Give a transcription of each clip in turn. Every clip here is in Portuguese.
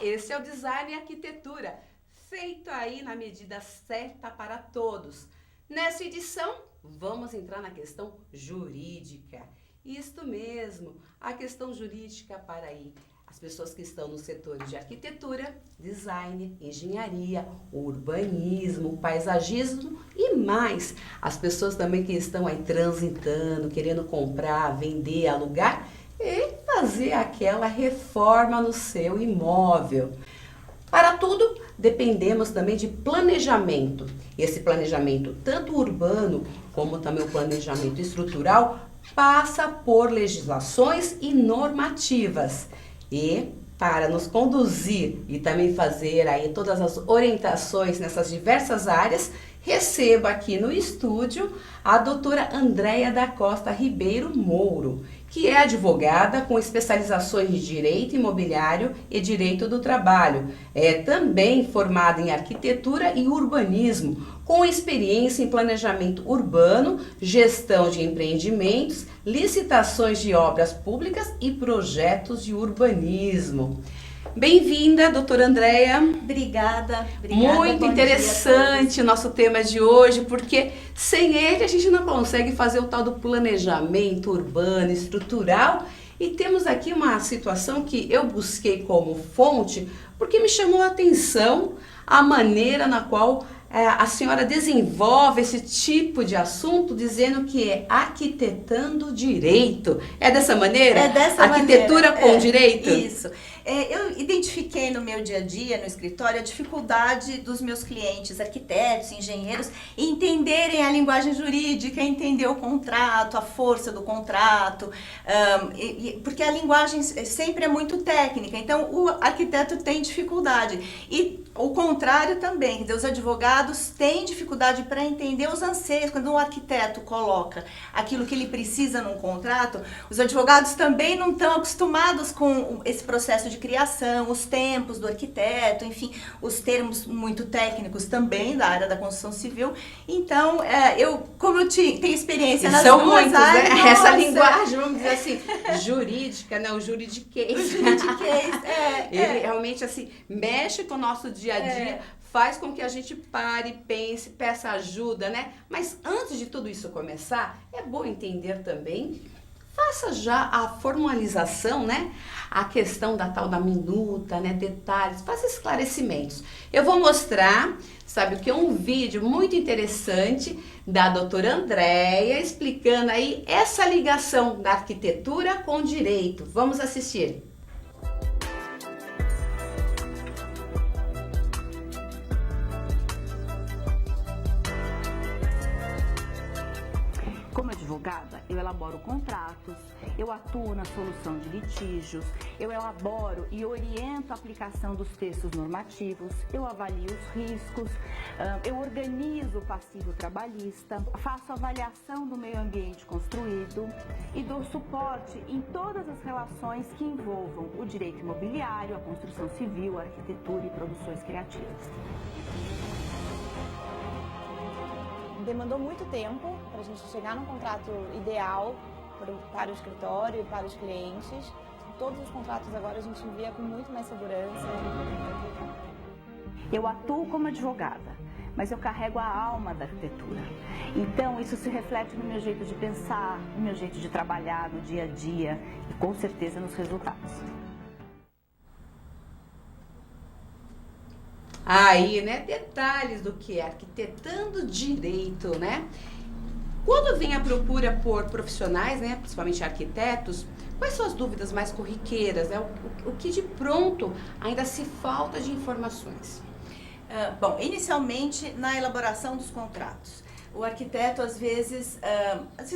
esse é o Design e Arquitetura, feito aí na medida certa para todos. Nessa edição, vamos entrar na questão jurídica. Isto mesmo, a questão jurídica para aí as pessoas que estão nos setores de arquitetura, design, engenharia, urbanismo, paisagismo e mais. As pessoas também que estão aí transitando, querendo comprar, vender, alugar e fazer aquela reforma no seu imóvel. Para tudo, dependemos também de planejamento. Esse planejamento, tanto urbano como também o planejamento estrutural, passa por legislações e normativas. E para nos conduzir e também fazer aí todas as orientações nessas diversas áreas, recebo aqui no estúdio a doutora Andréia da Costa Ribeiro Mouro, que é advogada com especializações em Direito Imobiliário e Direito do Trabalho. É também formada em Arquitetura e Urbanismo, com experiência em planejamento urbano, gestão de empreendimentos, licitações de obras públicas e projetos de urbanismo. Bem-vinda, doutora Andréia. Obrigada. Muito interessante o nosso tema de hoje, porque sem ele a gente não consegue fazer o tal do planejamento urbano, estrutural. E temos aqui uma situação que eu busquei como fonte, porque me chamou a atenção a maneira na qual a senhora desenvolve esse tipo de assunto, dizendo que é arquitetando direito. É dessa maneira? É dessa Arquitetura maneira. Com direito? Isso. Eu identifiquei no meu dia a dia, no escritório, a dificuldade dos meus clientes, arquitetos, engenheiros, em entenderem a linguagem jurídica, entender o contrato, a força do contrato, porque a linguagem sempre é muito técnica, então o arquiteto tem dificuldade. E o contrário também, quer dizer, os advogados têm dificuldade para entender os anseios. Quando um arquiteto coloca aquilo que ele precisa num contrato, os advogados também não estão acostumados com esse processo de criação, os tempos do arquiteto, enfim, os termos muito técnicos também da área da construção civil. Então, como eu tenho experiência nas são duas muitos, áreas, né? Essa linguagem, vamos dizer assim, jurídica, né? O juridiquês. Ele realmente, assim, mexe com o nosso dia a dia, faz com que a gente pare, pense, peça ajuda, né? Mas antes de tudo isso começar, é bom entender também, faça já a formalização, né? A questão da tal da minuta, né? Detalhes, faça esclarecimentos. Eu vou mostrar, sabe o que? Um vídeo muito interessante da doutora Andréia explicando aí essa ligação da arquitetura com direito. Vamos assistir. Como advogada, eu elaboro contratos, eu atuo na solução de litígios, eu elaboro e oriento a aplicação dos textos normativos, eu avalio os riscos, eu organizo o passivo trabalhista, faço avaliação do meio ambiente construído e dou suporte em todas as relações que envolvam o direito imobiliário, a construção civil, a arquitetura e produções criativas. Demandou muito tempo para a gente chegar num contrato ideal para o escritório e para os clientes. Todos os contratos agora a gente envia com muito mais segurança. Eu atuo como advogada, mas eu carrego a alma da arquitetura. Então isso se reflete no meu jeito de pensar, no meu jeito de trabalhar, no dia a dia e com certeza nos resultados. Aí, né, detalhes do que é arquitetando direito, né? Quando vem a procura por profissionais, né, principalmente arquitetos, quais são as dúvidas mais corriqueiras, né? O que de pronto ainda se falta de informações? Bom, inicialmente na elaboração dos contratos. O arquiteto, às vezes,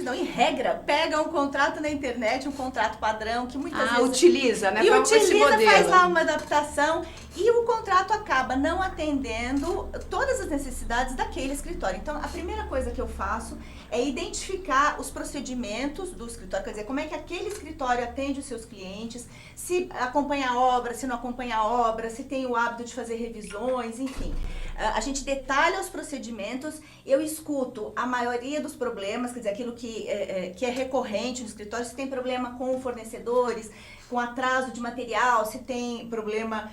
não, em regra, pega um contrato na internet, um contrato padrão, que muitas vezes... utiliza, né? E utiliza, faz lá uma adaptação e o contrato acaba não atendendo todas as necessidades daquele escritório. Então, a primeira coisa que eu faço é identificar os procedimentos do escritório, quer dizer, como é que aquele escritório atende os seus clientes, se acompanha a obra, se não acompanha a obra, se tem o hábito de fazer revisões, enfim. A gente detalha os procedimentos, eu escuto a maioria dos problemas, quer dizer, aquilo que é recorrente no escritório, se tem problema com fornecedores, com atraso de material, se tem problema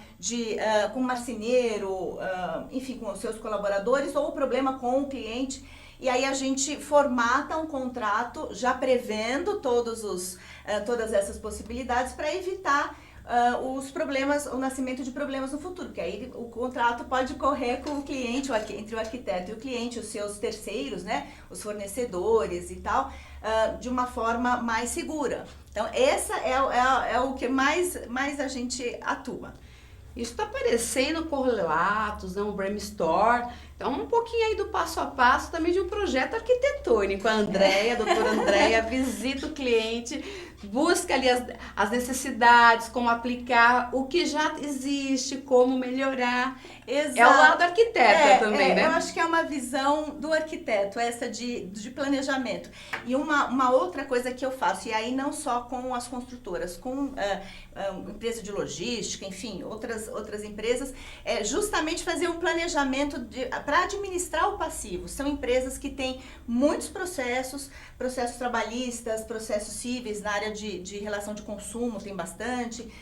com o marceneiro, enfim, com os seus colaboradores, ou problema com o cliente. E aí a gente formata um contrato já prevendo todas essas possibilidades para evitar os problemas, o nascimento de problemas no futuro, porque aí o contrato pode correr com o cliente, entre o arquiteto e o cliente, os seus terceiros, né, os fornecedores e tal, de uma forma mais segura. Então, essa é o que mais a gente atua. Isso está parecendo correlatos, né? Um brainstorm. Então, um pouquinho aí do passo a passo também de um projeto arquitetônico. A Andréia, a doutora Andréia, visita o cliente, busca ali as necessidades, como aplicar o que já existe, como melhorar. Exato. É o lado arquiteto também, né? Eu acho que é uma visão do arquiteto, essa de planejamento. E uma outra coisa que eu faço, e aí não só com as construtoras, com empresa de logística, enfim, outras empresas, é justamente fazer um planejamento para administrar o passivo. São empresas que têm muitos processos trabalhistas, processos cíveis na área de relação de consumo, tem bastante.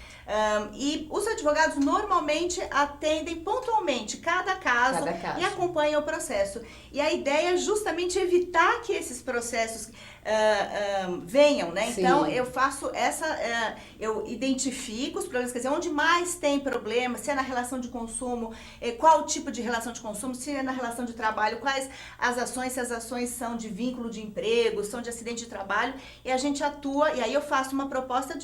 E os advogados normalmente atendem pontualmente cada caso e acompanham o processo. E a ideia é justamente evitar que esses processos venham, né? Sim. Então, eu faço eu identifico os problemas, quer dizer, onde mais tem problema, se é na relação de consumo, qual tipo de relação de consumo, se é na relação de trabalho, quais as ações, se as ações são de vínculo de emprego, são de acidente de trabalho, e a gente atua, e aí eu faço uma proposta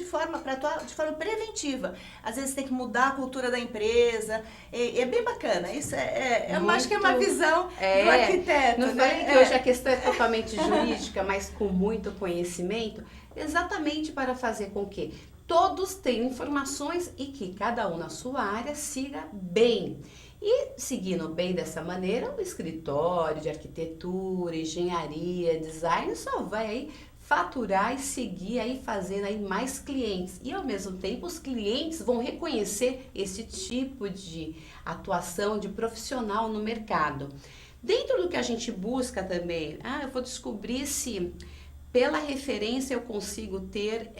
para atuar de forma preventiva. Às vezes tem que mudar a cultura da empresa, é bem bacana. Isso eu acho que é uma visão do arquiteto. Não falei que hoje a questão é totalmente jurídica, mas com muito conhecimento, exatamente para fazer com que todos tenham informações e que cada um na sua área siga bem. E seguindo bem dessa maneira, o escritório de arquitetura, engenharia, design só vai aí faturar e seguir aí fazendo aí mais clientes. E ao mesmo tempo os clientes vão reconhecer esse tipo de atuação de profissional no mercado. Dentro do que a gente busca também, eu vou descobrir se pela referência eu consigo ter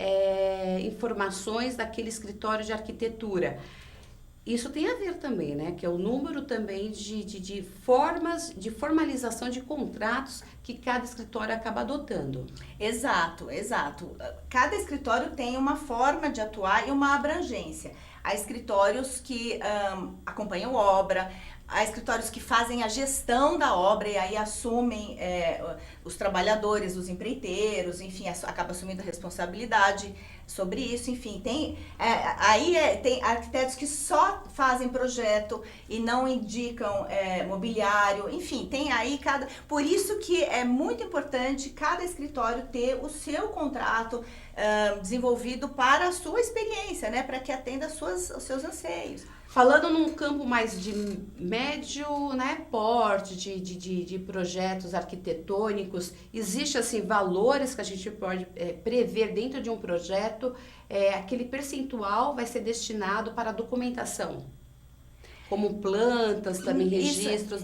informações daquele escritório de arquitetura. Isso tem a ver também, né? Que é o número também de formas de formalização de contratos que cada escritório acaba adotando. Exato. Cada escritório tem uma forma de atuar e uma abrangência. Há escritórios que acompanham obra, há escritórios que fazem a gestão da obra e aí assumem os trabalhadores, os empreiteiros, enfim, acaba assumindo a responsabilidade sobre isso, enfim, tem arquitetos que só fazem projeto e não indicam mobiliário, enfim, tem aí por isso que é muito importante cada escritório ter o seu contrato desenvolvido para a sua experiência, né, para que atenda aos seus anseios. Falando num campo mais de médio, né, porte, de projetos arquitetônicos, existe assim valores que a gente pode prever dentro de um projeto, aquele percentual vai ser destinado para a documentação, como plantas, também registros,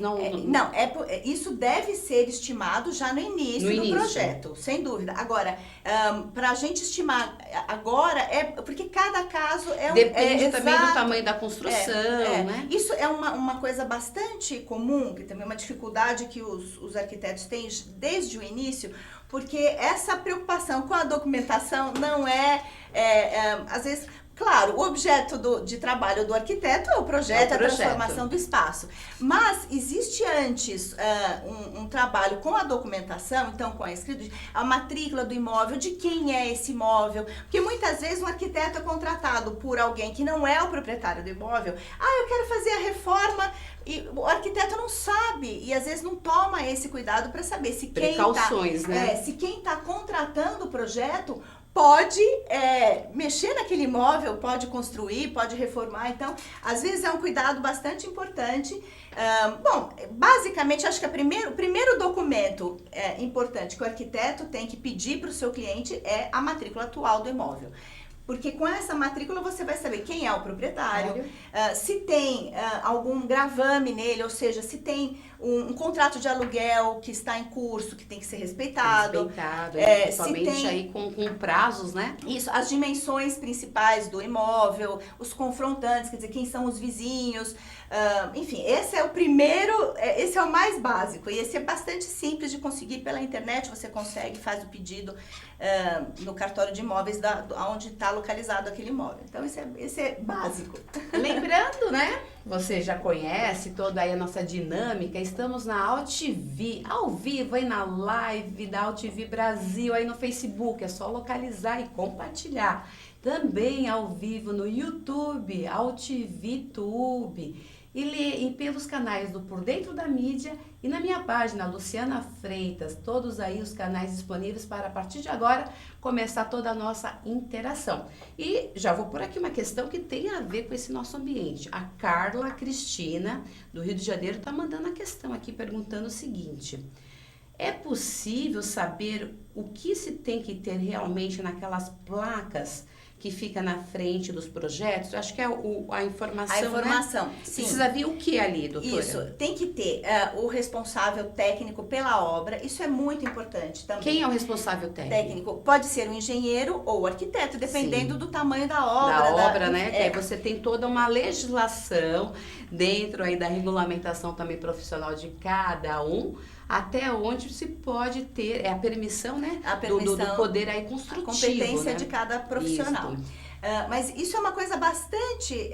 isso deve ser estimado já no início do projeto, sem dúvida. Agora, para a gente estimar agora, porque cada caso depende também do tamanho da construção, né? Isso é uma coisa bastante comum, que também é uma dificuldade que os arquitetos têm desde o início, porque essa preocupação com a documentação não às vezes... Claro, o objeto de trabalho do arquiteto é o projeto, a transformação do espaço. Mas existe antes um trabalho com a documentação, então com a matrícula do imóvel, de quem é esse imóvel. Porque muitas vezes um arquiteto é contratado por alguém que não é o proprietário do imóvel. Eu quero fazer a reforma e o arquiteto não sabe e às vezes não toma esse cuidado para saber se quem está contratando o projeto pode mexer naquele imóvel, pode construir, pode reformar. Então, às vezes é um cuidado bastante importante. Basicamente, acho que o primeiro documento importante que o arquiteto tem que pedir para o seu cliente é a matrícula atual do imóvel. Porque com essa matrícula você vai saber quem é o proprietário, se tem algum gravame nele, ou seja, se tem um contrato de aluguel que está em curso, que tem que ser respeitado. Principalmente aí com prazos, né? Isso, as dimensões principais do imóvel, os confrontantes, quer dizer, quem são os vizinhos. Enfim, esse é o primeiro, esse é o mais básico. E esse é bastante simples de conseguir pela internet, você consegue, faz o pedido no cartório de imóveis onde está localizado aquele imóvel. Então, esse é básico. Lembrando, né? Você já conhece toda aí a nossa dinâmica. Estamos na AltV, ao vivo aí na live da AltV Brasil, aí no Facebook. É só localizar e compartilhar. Também ao vivo no YouTube, AltVTube. E pelos canais do Por Dentro da Mídia e na minha página, Luciana Freitas, todos aí os canais disponíveis para, a partir de agora, começar toda a nossa interação. E já vou por aqui uma questão que tem a ver com esse nosso ambiente. A Carla Cristina, do Rio de Janeiro, está mandando a questão aqui, perguntando o seguinte: é possível saber o que se tem que ter realmente naquelas placas que fica na frente dos projetos? Eu acho que é a informação, A informação, né? sim. Precisa vir o que ali, doutora? Isso, tem que ter o responsável técnico pela obra, isso é muito importante também. Quem é o responsável técnico? Pode ser o engenheiro ou o arquiteto, dependendo do tamanho da obra. Da obra, né? Que aí você tem toda uma legislação dentro aí da regulamentação também profissional de cada um, até onde se pode ter, a permissão, né? A permissão, do poder aí construtivo, a competência, né, de cada profissional. Mas isso é uma coisa bastante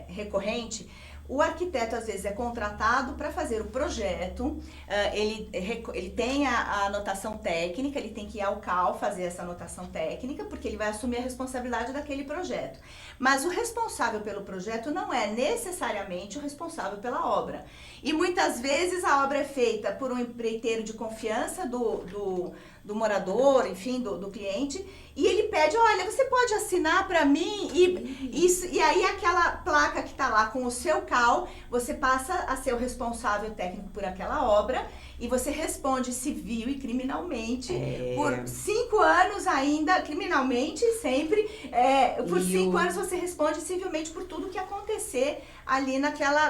recorrente. O arquiteto, às vezes, é contratado para fazer o projeto, ele tem a anotação técnica, ele tem que ir ao CAL fazer essa anotação técnica, porque ele vai assumir a responsabilidade daquele projeto. Mas o responsável pelo projeto não é necessariamente o responsável pela obra. E muitas vezes a obra é feita por um empreiteiro de confiança do morador, enfim, do cliente, e ele pede: olha, você pode assinar para mim? E aí aquela placa que está lá com o seu CAL, você passa a ser o responsável técnico por aquela obra, e você responde civil e criminalmente por 5 anos ainda, criminalmente sempre, por 5 anos você responde civilmente por tudo que acontecer ali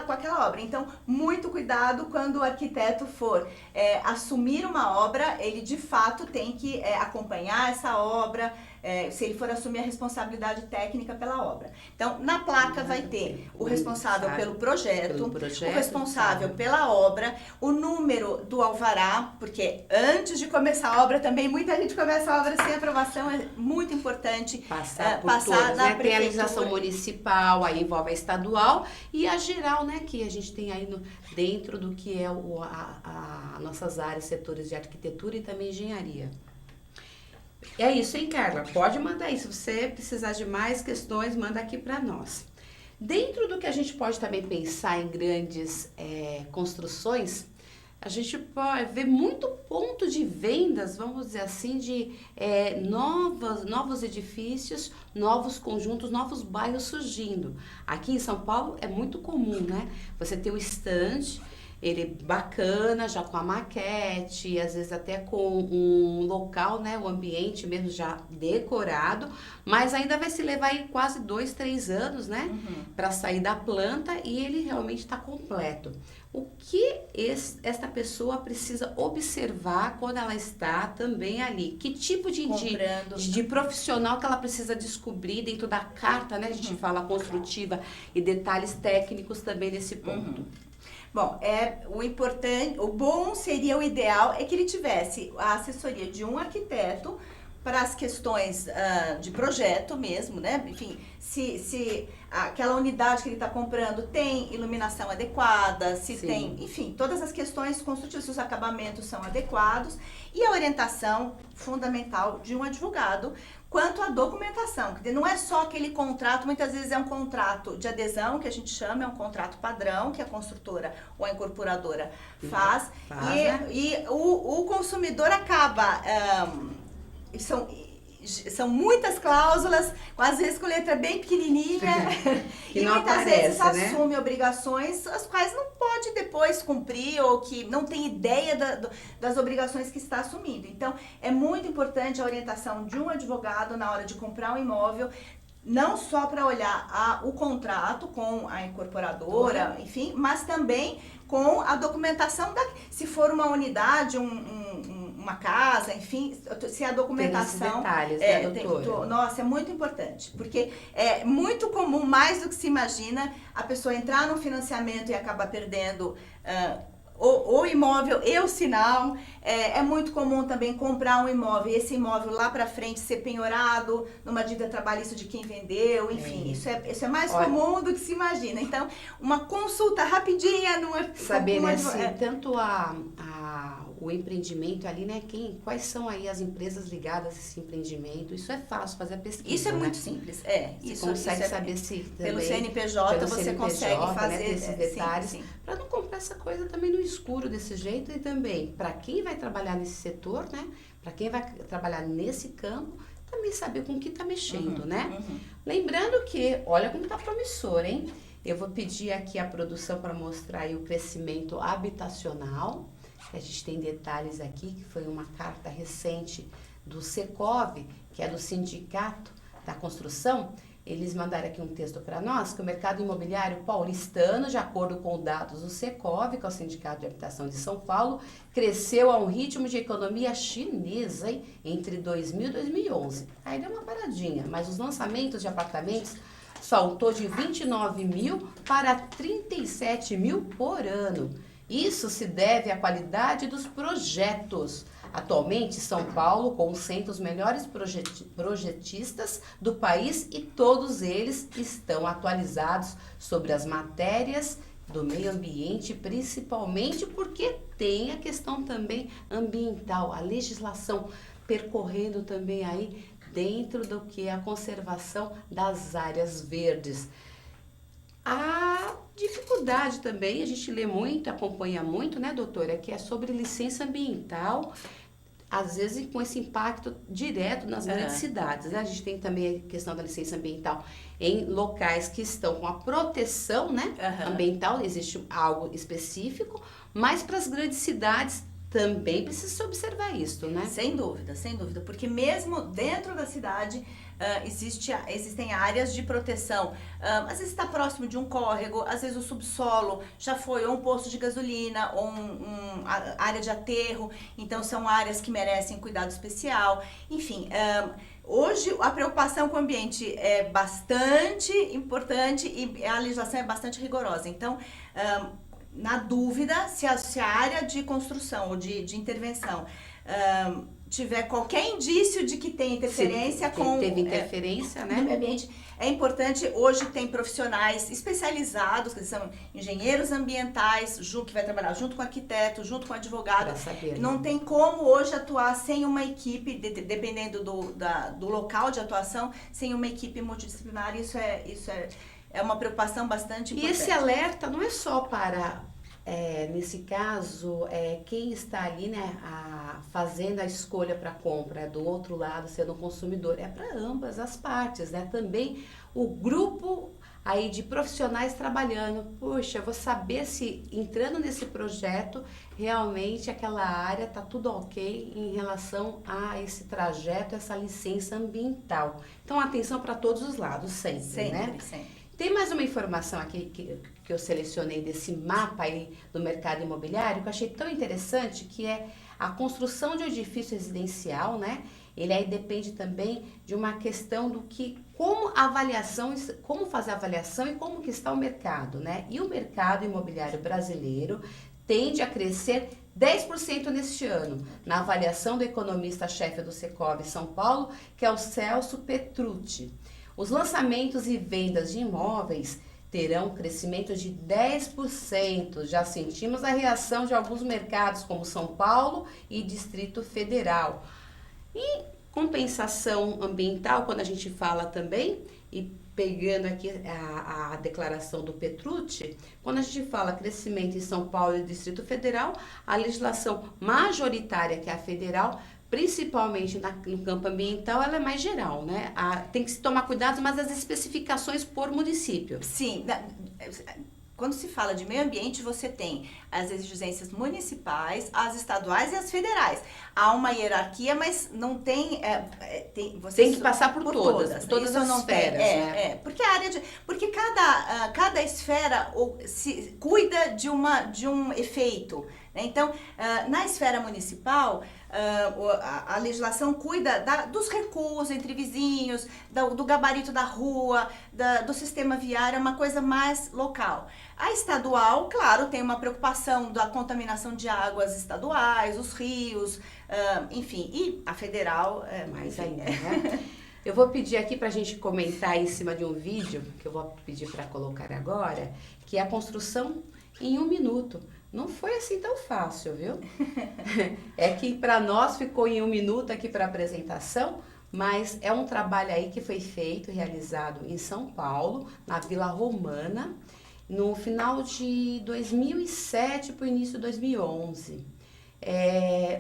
com aquela obra. Então, muito cuidado quando o arquiteto for assumir uma obra, ele de fato tem que acompanhar essa obra, se ele for assumir a responsabilidade técnica pela obra. Então, na placa vai ter o responsável pelo projeto, o responsável pela obra, o número do alvará, porque antes de começar a obra também, muita gente começa a obra sem aprovação, é muito importante passar todos, na prefeitura. Tem a legislação municipal, aí envolve a estadual e a geral, né, que a gente tem aí dentro do que é nossas áreas, setores de arquitetura e também engenharia. É isso, hein, Carla? Pode mandar aí. Se você precisar de mais questões, manda aqui para nós. Dentro do que a gente pode também pensar em grandes construções, a gente pode ver muito ponto de vendas, vamos dizer assim, de novos edifícios, novos conjuntos, novos bairros surgindo. Aqui em São Paulo é muito comum, né? Você ter o estande, ele bacana, já com a maquete, às vezes até com um local, né, o ambiente mesmo já decorado, mas ainda vai se levar aí quase 2, 3 anos, né, para sair da planta e ele realmente está completo. O que esta pessoa precisa observar quando ela está também ali? Que tipo de profissional que ela precisa descobrir dentro da carta, né, a gente fala construtiva e detalhes técnicos também nesse ponto. Bom, o bom seria, o ideal é que ele tivesse a assessoria de um arquiteto para as questões de projeto mesmo, né? Enfim, se aquela unidade que ele está comprando tem iluminação adequada, se Sim. tem, enfim, todas as questões construtivas, se os acabamentos são adequados, e a orientação fundamental de um advogado quanto à documentação. Não é só aquele contrato, muitas vezes é um contrato de adesão, que a gente chama, é um contrato padrão, que a construtora ou a incorporadora faz, e o consumidor acaba... São muitas cláusulas, às vezes com letra bem pequenininha, e muitas vezes assume obrigações as quais não pode depois cumprir ou que não tem ideia das obrigações que está assumindo. Então, é muito importante a orientação de um advogado na hora de comprar um imóvel, não só para olhar o contrato com a incorporadora, enfim, mas também com a documentação, se for uma unidade, uma casa, enfim, se a documentação... Tem esses detalhes, né, doutora? Nossa, é muito importante, porque é muito comum, mais do que se imagina, a pessoa entrar no financiamento e acabar perdendo... o imóvel e o sinal. É muito comum também comprar um imóvel e esse imóvel lá para frente ser penhorado numa dívida trabalhista de quem vendeu, enfim, isso é mais comum do que se imagina. Então, uma consulta rapidinha saber, né, se tanto o empreendimento ali, né, quais são aí as empresas ligadas a esse empreendimento, isso é fácil fazer a pesquisa. Isso é muito né? simples, Você consegue saber se também, pelo CNPJ você CNPJ, consegue fazer, né, esses detalhes, para não comprar essa coisa também no escuro desse jeito, e também para quem vai trabalhar nesse setor, né, para quem vai trabalhar nesse campo, também saber com o que está mexendo, né? Lembrando que, olha como está promissor, hein? Eu vou pedir aqui a produção para mostrar aí o crescimento habitacional. A gente tem detalhes aqui, que foi uma carta recente do Secov, que é do Sindicato da Construção. Eles mandaram aqui um texto para nós, que o mercado imobiliário paulistano, de acordo com dados do Secov, que é o Sindicato de Habitação de São Paulo, cresceu a um ritmo de economia chinesa, hein, entre 2000 e 2011. Aí deu uma paradinha, mas os lançamentos de apartamentos saltou de 29 mil para 37 mil por ano. Isso se deve à qualidade dos projetos. Atualmente, São Paulo concentra os melhores projetistas do país e todos eles estão atualizados sobre as matérias do meio ambiente, principalmente porque tem a questão também ambiental, a legislação percorrendo também aí dentro do que é a conservação das áreas verdes. A dificuldade também, a gente lê muito, acompanha muito, né, doutora, que é sobre licença ambiental, às vezes com esse impacto direto nas grandes cidades, né? A gente tem também a questão da licença ambiental em locais que estão com a proteção, né, ambiental, existe algo específico, mas para as grandes cidades também precisa se observar isso, né? Sem dúvida, porque mesmo dentro da cidade existem áreas de proteção. Às vezes está próximo de um córrego, às vezes o subsolo já foi ou um posto de gasolina ou uma área de aterro, então são áreas que merecem cuidado especial. Enfim, hoje a preocupação com o ambiente é bastante importante e a legislação é bastante rigorosa. Então, na dúvida, se a área de construção ou de intervenção tiver qualquer indício de que tem interferência teve interferência, né? no meio ambiente, é importante. Hoje tem profissionais especializados, que são engenheiros ambientais, que vai trabalhar junto com arquiteto, junto com advogado. Pra saber, não tem como hoje atuar sem uma equipe, dependendo do local de atuação, sem uma equipe multidisciplinar. Isso é uma preocupação bastante importante. E esse alerta não é só para, nesse caso, quem está ali, né, fazendo a escolha para compra, do outro lado sendo o consumidor, é para ambas as partes, né? Também o grupo aí de profissionais trabalhando, puxa, eu vou saber se entrando nesse projeto, realmente aquela área está tudo ok em relação a esse trajeto, essa licença ambiental. Então, atenção para todos os lados, sempre, né? Sempre. Tem mais uma informação aqui que eu selecionei desse mapa aí do mercado imobiliário, que eu achei tão interessante, que é a construção de um edifício residencial, né? Ele aí depende também de uma questão do como fazer a avaliação e como que está o mercado, né? E o mercado imobiliário brasileiro tende a crescer 10% neste ano, na avaliação do economista-chefe do Secov São Paulo, que é o Celso Petrucci. Os lançamentos e vendas de imóveis terão um crescimento de 10%. Já sentimos a reação de alguns mercados, como São Paulo e Distrito Federal. E compensação ambiental, quando a gente fala também, e pegando aqui a declaração do Petrucci, quando a gente fala crescimento em São Paulo e Distrito Federal, a legislação majoritária, que é a federal, principalmente no campo ambiental, ela é mais geral, né? Tem que se tomar cuidado, mas as especificações por município. Sim, quando se fala de meio ambiente, você tem as exigências municipais, as estaduais e as federais. Há uma hierarquia, mas não tem... você Tem que passar por todas Isso as não esferas, tem. né? Porque cada esfera se cuida de um efeito, né? Então, na esfera municipal, a legislação cuida dos recuos entre vizinhos, do gabarito da rua, do sistema viário, é uma coisa mais local. A estadual, claro, tem uma preocupação da contaminação de águas estaduais, os rios, enfim, e a federal Mais ainda, né? Eu vou pedir aqui para a gente comentar em cima de um vídeo, que eu vou pedir para colocar agora, que é a construção em 1 minuto. Não foi assim tão fácil, viu? É que para nós ficou em 1 minuto aqui para apresentação, mas é um trabalho aí que foi feito, realizado em São Paulo, na Vila Romana, no final de 2007 para o início de 2011.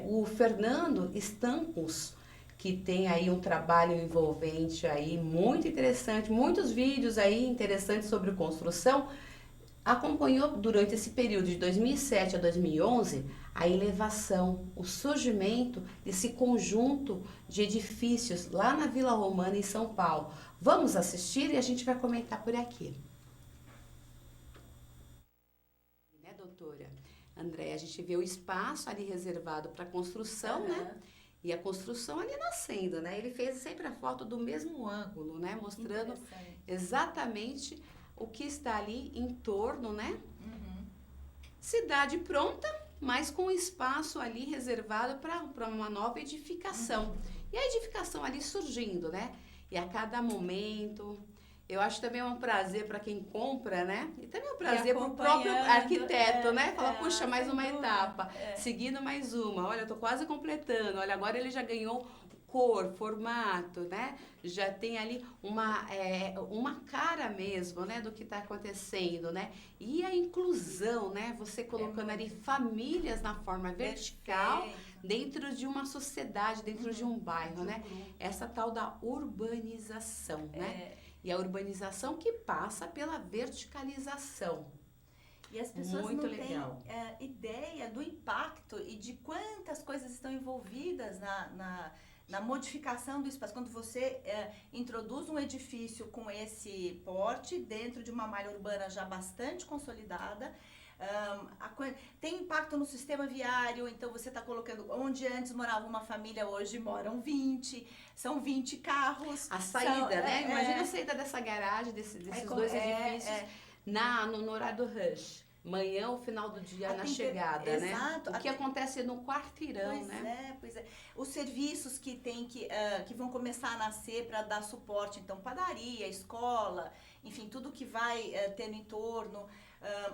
O Fernando Stampos, que tem aí um trabalho envolvente aí muito interessante, muitos vídeos aí interessantes sobre construção, acompanhou durante esse período de 2007 a 2011 a elevação, o surgimento desse conjunto de edifícios lá na Vila Romana, em São Paulo. Vamos assistir e a gente vai comentar por aqui. Né, doutora Andréia, a gente vê o espaço ali reservado para construção, né? E a construção ali nascendo, né? Ele fez sempre a foto do mesmo ângulo, né? Mostrando exatamente o que está ali em torno, né? Cidade pronta, mas com espaço ali reservado para uma nova edificação. E a edificação ali surgindo, né? E a cada momento, eu acho também um prazer para quem compra, né? E também um prazer para o próprio arquiteto, né? Fala, puxa, mais uma etapa, seguindo mais uma. Olha, eu tô quase completando. Olha, agora ele já ganhou cor, formato, né? Já tem ali uma cara mesmo, né? Do que está acontecendo, né? E a inclusão, né? Você colocando ali famílias na forma vertical dentro de uma sociedade, dentro de um bairro, né? Essa tal da urbanização, né? E a urbanização que passa pela verticalização. E as pessoas Muito não legal. têm ideia do impacto e de quantas coisas estão envolvidas na modificação do espaço. Quando você introduz um edifício com esse porte dentro de uma malha urbana já bastante consolidada, tem impacto no sistema viário. Então você está colocando, onde antes morava uma família, hoje moram 20, são 20 carros. A saída, né? Imagina a saída dessa garagem, desses dois edifícios no horário do rush. Manhã, o final do dia, na chegada, né? Exato. O que acontece no quarteirão, né? Pois é. Os serviços que vão começar a nascer para dar suporte, então, padaria, escola, enfim, tudo que vai ter no entorno.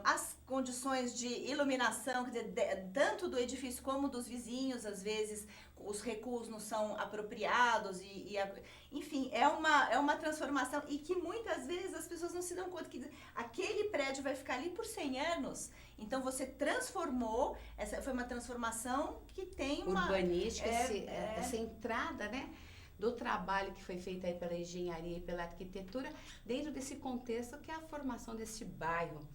As condições de iluminação, quer dizer, tanto do edifício como dos vizinhos, às vezes os recuos não são apropriados enfim, é uma transformação e que muitas vezes as pessoas não se dão conta que aquele prédio vai ficar ali por 100 anos. Então você transformou, essa foi uma transformação que tem uma urbanística, essa entrada, né? Do trabalho que foi feito aí pela engenharia e pela arquitetura dentro desse contexto que é a formação desse bairro.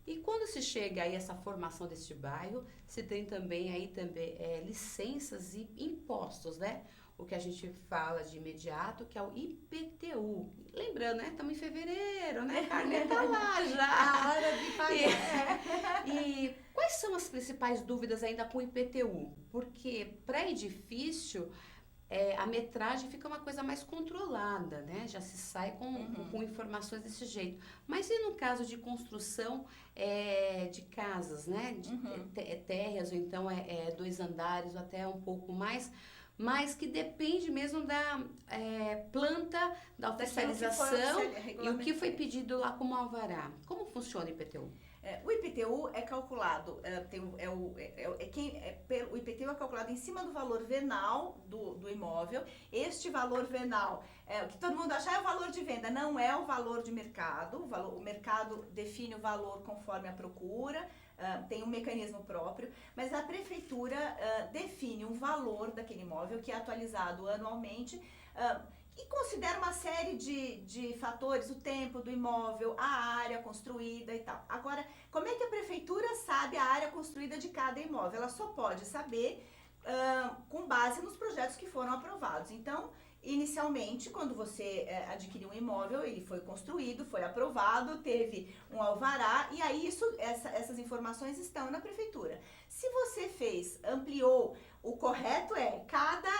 E quando se chega aí a essa formação deste bairro, se tem também licenças e impostos, né? O que a gente fala de imediato, que é o IPTU. Lembrando, né? Estamos em fevereiro, né? A carne tá lá já. A hora de pagar. E quais são as principais dúvidas ainda com o IPTU? Porque para edifício, a metragem fica uma coisa mais controlada, né? Já se sai com informações desse jeito. Mas e no caso de construção de casas, né? Térreas, ou então 2 andares, ou até um pouco mais, mas que depende mesmo da planta, da oficialização e o que foi pedido lá como alvará. Como funciona o IPTU? O IPTU é calculado, o IPTU é calculado em cima do valor venal do imóvel. Este valor venal, o que todo mundo acha é o valor de venda, não é o valor de mercado. O mercado define o valor conforme a procura, tem um mecanismo próprio, mas a prefeitura define um valor daquele imóvel que é atualizado anualmente, e considera uma série de fatores, o tempo do imóvel, a área construída e tal. Agora, como é que a prefeitura sabe a área construída de cada imóvel? Ela só pode saber com base nos projetos que foram aprovados. Então, inicialmente, quando você adquiriu um imóvel, ele foi construído, foi aprovado, teve um alvará, e aí essas informações estão na prefeitura. Se você ampliou, o correto é cada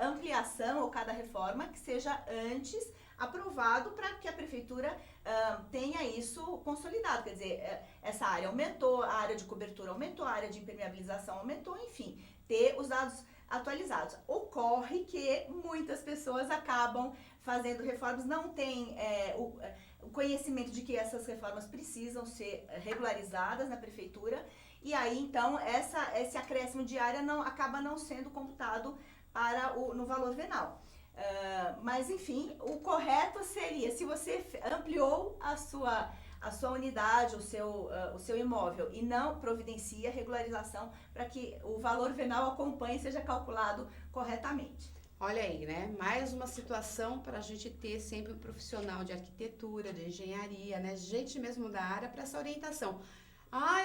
ampliação ou cada reforma que seja antes aprovado para que a prefeitura tenha isso consolidado. Quer dizer, essa área aumentou, a área de cobertura aumentou, a área de impermeabilização aumentou, enfim, ter os dados atualizados. Ocorre que muitas pessoas acabam fazendo reformas, não têm o conhecimento de que essas reformas precisam ser regularizadas na prefeitura, e aí então esse acréscimo de área acaba não sendo computado no valor venal. Mas enfim, o correto seria, se você ampliou a sua unidade, o seu imóvel, e não providencia regularização para que o valor venal acompanhe e seja calculado corretamente. Olha aí, né? Mais uma situação para a gente ter sempre um profissional de arquitetura, de engenharia, né? Gente mesmo da área para essa orientação.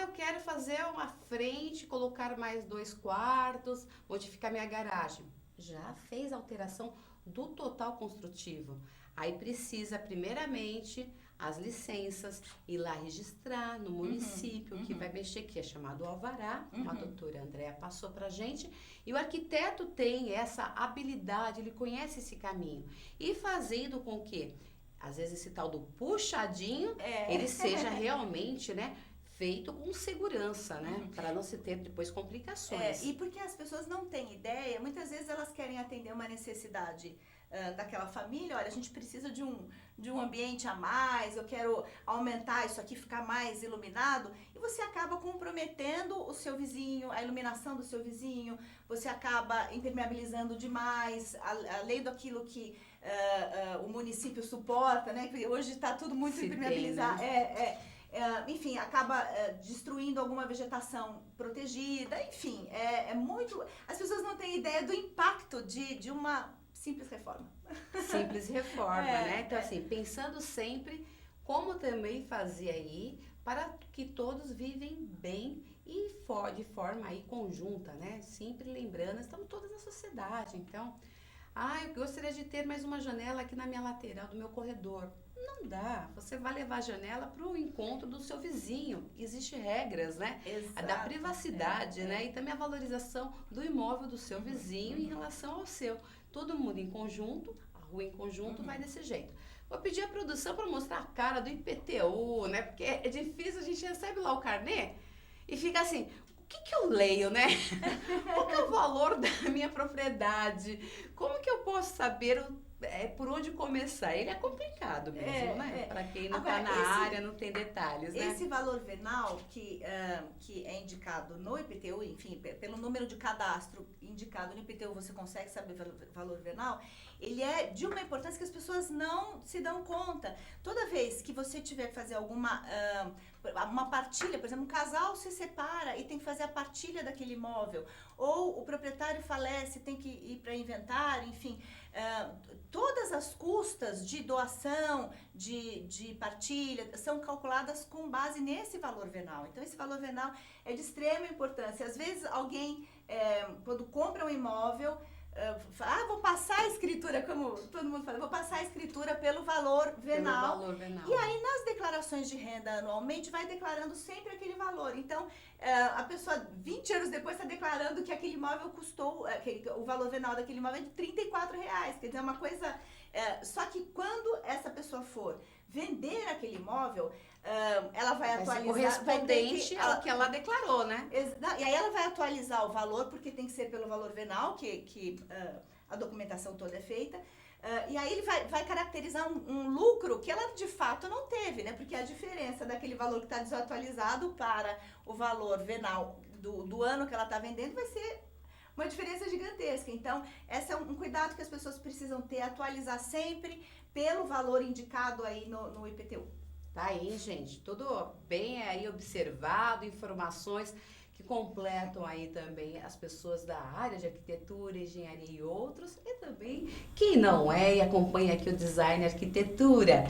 Eu quero fazer uma frente, colocar mais 2 quartos, modificar minha garagem. Já fez a alteração do total construtivo. Aí precisa, primeiramente, as licenças, ir lá registrar no município, que vai mexer, que é chamado alvará, a doutora Andréa passou pra gente, e o arquiteto tem essa habilidade, ele conhece esse caminho, e fazendo com que, às vezes, esse tal do puxadinho, ele seja realmente, né, feito com segurança, né, para não se ter depois complicações. E porque as pessoas não têm ideia, muitas vezes elas querem atender uma necessidade daquela família. Olha, a gente precisa de um ambiente a mais, eu quero aumentar isso aqui, ficar mais iluminado, e você acaba comprometendo o seu vizinho, a iluminação do seu vizinho, você acaba impermeabilizando demais, além daquilo que o município suporta, né, que hoje está tudo muito impermeabilizado, enfim, acaba destruindo alguma vegetação protegida, enfim, muito... As pessoas não têm ideia do impacto de uma simples reforma. Simples reforma, né? Então, assim, pensando sempre como também fazer aí para que todos vivem bem e de forma aí conjunta, né? Sempre lembrando, estamos todos na sociedade, então... eu gostaria de ter mais uma janela aqui na minha lateral do meu corredor. Não dá, você vai levar a janela para o encontro do seu vizinho. Existem regras, né? Exato. Da privacidade, né? E também a valorização do imóvel do seu vizinho em relação ao seu. Todo mundo em conjunto, a rua em conjunto, vai desse jeito. Vou pedir a produção para mostrar a cara do IPTU, né? Porque é difícil, a gente recebe lá o carnê e fica assim... O que eu leio, né? Qual que é o valor da minha propriedade? Como que eu posso saber por onde começar? Ele é complicado mesmo, né? Para quem não está na área, não tem detalhes, né? Esse valor venal que é indicado no IPTU, enfim, pelo número de cadastro indicado no IPTU, você consegue saber o valor venal, ele é de uma importância que as pessoas não se dão conta. Toda vez que você tiver que fazer uma partilha, por exemplo, um casal se separa e tem que fazer a partilha daquele imóvel, ou o proprietário falece, tem que ir para inventário, enfim, todas as custas de doação, de partilha, são calculadas com base nesse valor venal. Então, esse valor venal é de extrema importância. Às vezes, alguém, quando compra um imóvel, vou passar a escritura, como todo mundo fala, vou passar a escritura pelo valor venal. Pelo valor venal. E aí, nas declarações de renda anualmente, vai declarando sempre aquele valor. Então, a pessoa, 20 anos depois, está declarando que aquele imóvel custou, o valor venal daquele imóvel é de R$34. Quer dizer, é uma coisa... só que quando essa pessoa for vender aquele imóvel, ela vai atualizar... correspondente ao que ela declarou, né? E aí ela vai atualizar o valor, porque tem que ser pelo valor venal, que a documentação toda é feita. E aí ele vai caracterizar um lucro que ela de fato não teve, né? Porque a diferença daquele valor que está desatualizado para o valor venal do ano que ela está vendendo vai ser uma diferença gigantesca. Então, esse é um cuidado que as pessoas precisam ter, atualizar sempre pelo valor indicado aí no IPTU. Tá aí, gente, tudo bem aí observado, informações que completam aí também as pessoas da área de arquitetura, engenharia e outros, e também quem não é e acompanha aqui o Design Arquitetura.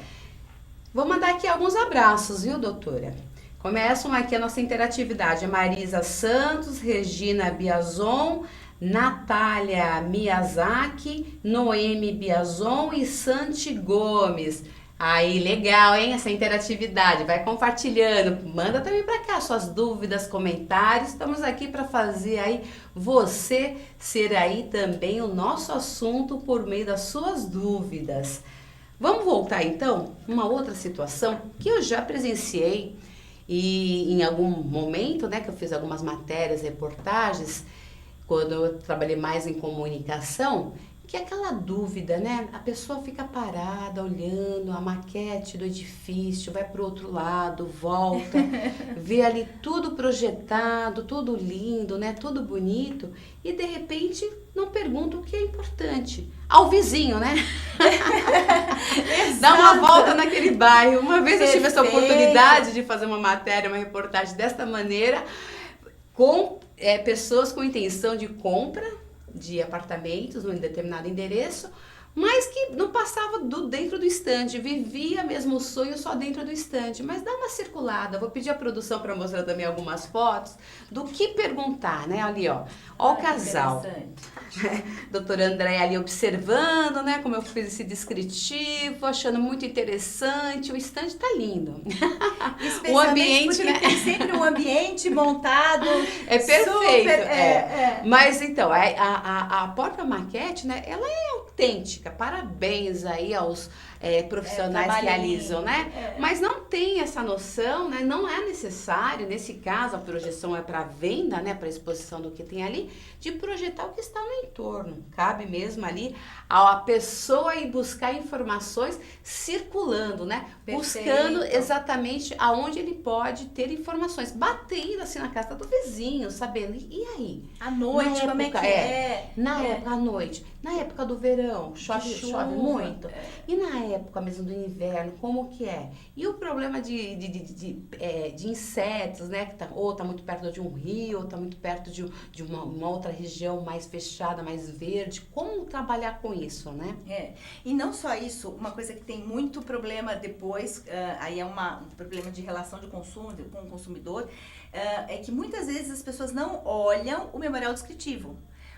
Vou mandar aqui alguns abraços, viu, doutora? Começam aqui a nossa interatividade. Marisa Santos, Regina Biazon, Natália Miyazaki, Noemi Biazon e Santi Gomes. Aí, legal, hein? Essa interatividade. Vai compartilhando. Manda também para cá suas dúvidas, comentários. Estamos aqui para fazer aí você ser aí também o nosso assunto por meio das suas dúvidas. Vamos voltar então uma outra situação que eu já presenciei e em algum momento, né, que eu fiz algumas matérias, reportagens, quando eu trabalhei mais em comunicação, que é aquela dúvida, né? A pessoa fica parada, olhando a maquete do edifício, vai para o outro lado, volta, vê ali tudo projetado, tudo lindo, né? Tudo bonito, e de repente não pergunta o que é importante. Ao vizinho, né? Dá uma volta naquele bairro. Uma vez eu tive essa oportunidade de fazer uma matéria, uma reportagem desta maneira, com pessoas com intenção de compra de apartamentos num determinado endereço, mas que não passava dentro do estande, vivia mesmo o sonho só dentro do estande. Mas dá uma circulada, vou pedir a produção para mostrar também algumas fotos do que perguntar, né? Ali, ó o casal. Doutora André ali observando, né, como eu fiz esse descritivo, achando muito interessante. O estande tá lindo. O ambiente, né? Tem sempre um ambiente montado. É perfeito. Super, Mas então, a própria maquete, né, ela é autêntica. Parabéns aí aos profissionais que realizam, né? Mas não tem essa noção, né? Não é necessário, nesse caso, a projeção é para venda, né? Para exposição do que tem ali, de projetar o que está no entorno. Cabe mesmo ali a pessoa ir buscar informações circulando, né? Perfeito. Buscando exatamente aonde ele pode ter informações. Batendo assim na casa do vizinho, sabendo. E aí? À noite, como é que é? Na época, à noite. Na época do verão, chove muito. E na época mesmo do inverno, como que é? E o problema de insetos, né? Que tá muito perto de um rio, ou tá muito perto de uma outra região mais fechada, mais verde. Como trabalhar com isso, né? E não só isso, uma coisa que tem muito problema depois, aí é um problema de relação de consumo com o consumidor, é que muitas vezes as pessoas não olham o memorial descritivo.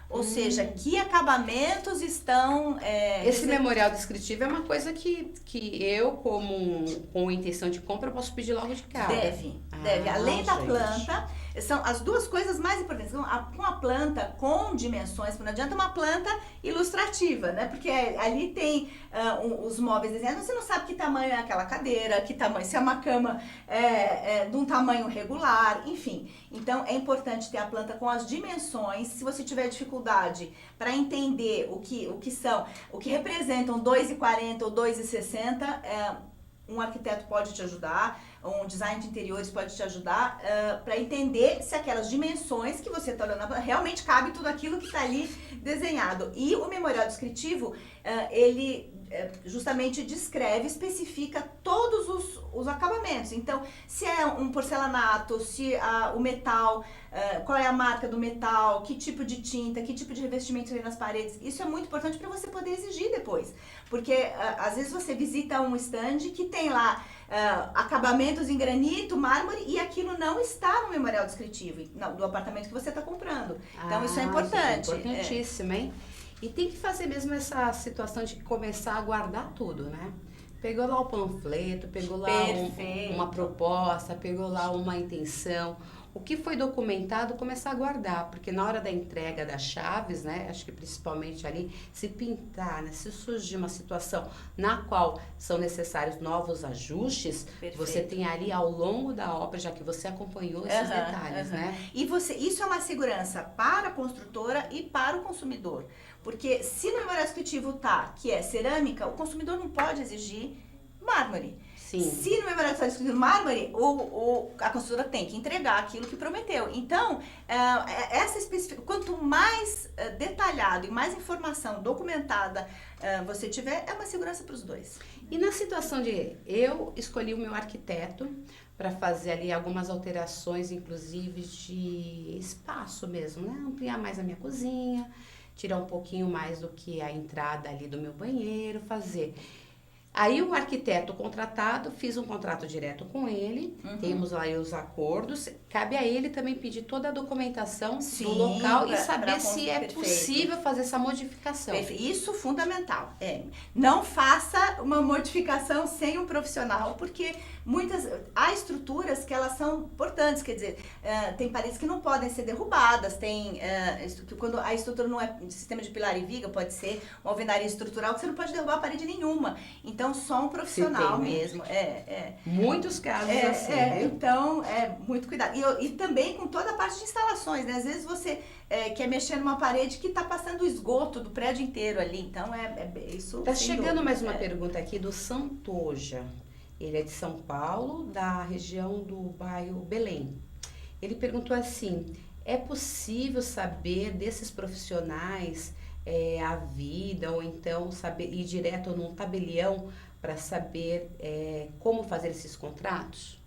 Ou seja, que acabamentos estão... Esse memorial descritivo é uma coisa que eu, com intenção de compra, eu posso pedir logo de cara. Deve. Além da planta, são as duas coisas mais importantes. Então, com a planta, com dimensões, não adianta uma planta ilustrativa, né? Porque ali tem os móveis desenhados, você não sabe que tamanho é aquela cadeira, que tamanho, se é uma cama de um tamanho regular, enfim. Então, é importante ter a planta com as dimensões. Se você tiver dificuldade para entender o que representam 2,40 ou 2,60, um arquiteto pode te ajudar, um design de interiores pode te ajudar para entender se aquelas dimensões que você está olhando realmente cabe tudo aquilo que está ali desenhado. E o memorial descritivo, ele justamente descreve, especifica todos os acabamentos. Então, se é um porcelanato, se o metal, qual é a marca do metal, que tipo de tinta, que tipo de revestimento tem nas paredes. Isso é muito importante para você poder exigir depois. Porque às vezes você visita um stand que tem lá acabamentos em granito, mármore, e aquilo não está no memorial descritivo do apartamento que você está comprando. Então, isso é importante. Isso é importantíssimo, hein? E tem que fazer mesmo essa situação de começar a guardar tudo, né? Pegou lá o panfleto, pegou lá uma proposta, pegou lá uma intenção. O que foi documentado, começar a guardar, porque na hora da entrega das chaves, né, acho que principalmente ali, se pintar, né, se surgir uma situação na qual são necessários novos ajustes, você tem ali ao longo da obra, já que você acompanhou esses detalhes, né? E isso é uma segurança para a construtora e para o consumidor, porque se no memorial descritivo que é cerâmica, o consumidor não pode exigir mármore. Sim. Se no memorando está escrito mármore, a construtora tem que entregar aquilo que prometeu. Então, essa especificação, quanto mais detalhado e mais informação documentada você tiver, é uma segurança para os dois. E na situação de eu escolhi o meu arquiteto para fazer ali algumas alterações, inclusive de espaço mesmo, né? Ampliar mais a minha cozinha, tirar um pouquinho mais do que a entrada ali do meu banheiro, fazer. Aí o arquiteto contratado, fiz um contrato direto com ele, temos aí os acordos, cabe a ele também pedir toda a documentação do local e saber se é possível fazer essa modificação. Isso fundamental. Não faça uma modificação sem um profissional, porque há estruturas que elas são importantes, quer dizer, tem paredes que não podem ser derrubadas, quando a estrutura não é de sistema de pilar e viga, pode ser uma alvenaria estrutural que você não pode derrubar a parede nenhuma. Então, só um profissional mesmo. Muitos casos assim. Então, muito cuidado. E também com toda a parte de instalações, né? Às vezes você quer mexer numa parede que está passando o esgoto do prédio inteiro ali. Então, isso... Está chegando mais uma pergunta aqui do Santoja. Ele é de São Paulo, da região do bairro Belém. Ele perguntou assim, é possível saber desses profissionais a vida, ou então saber ir direto num tabelião para saber como fazer esses contratos?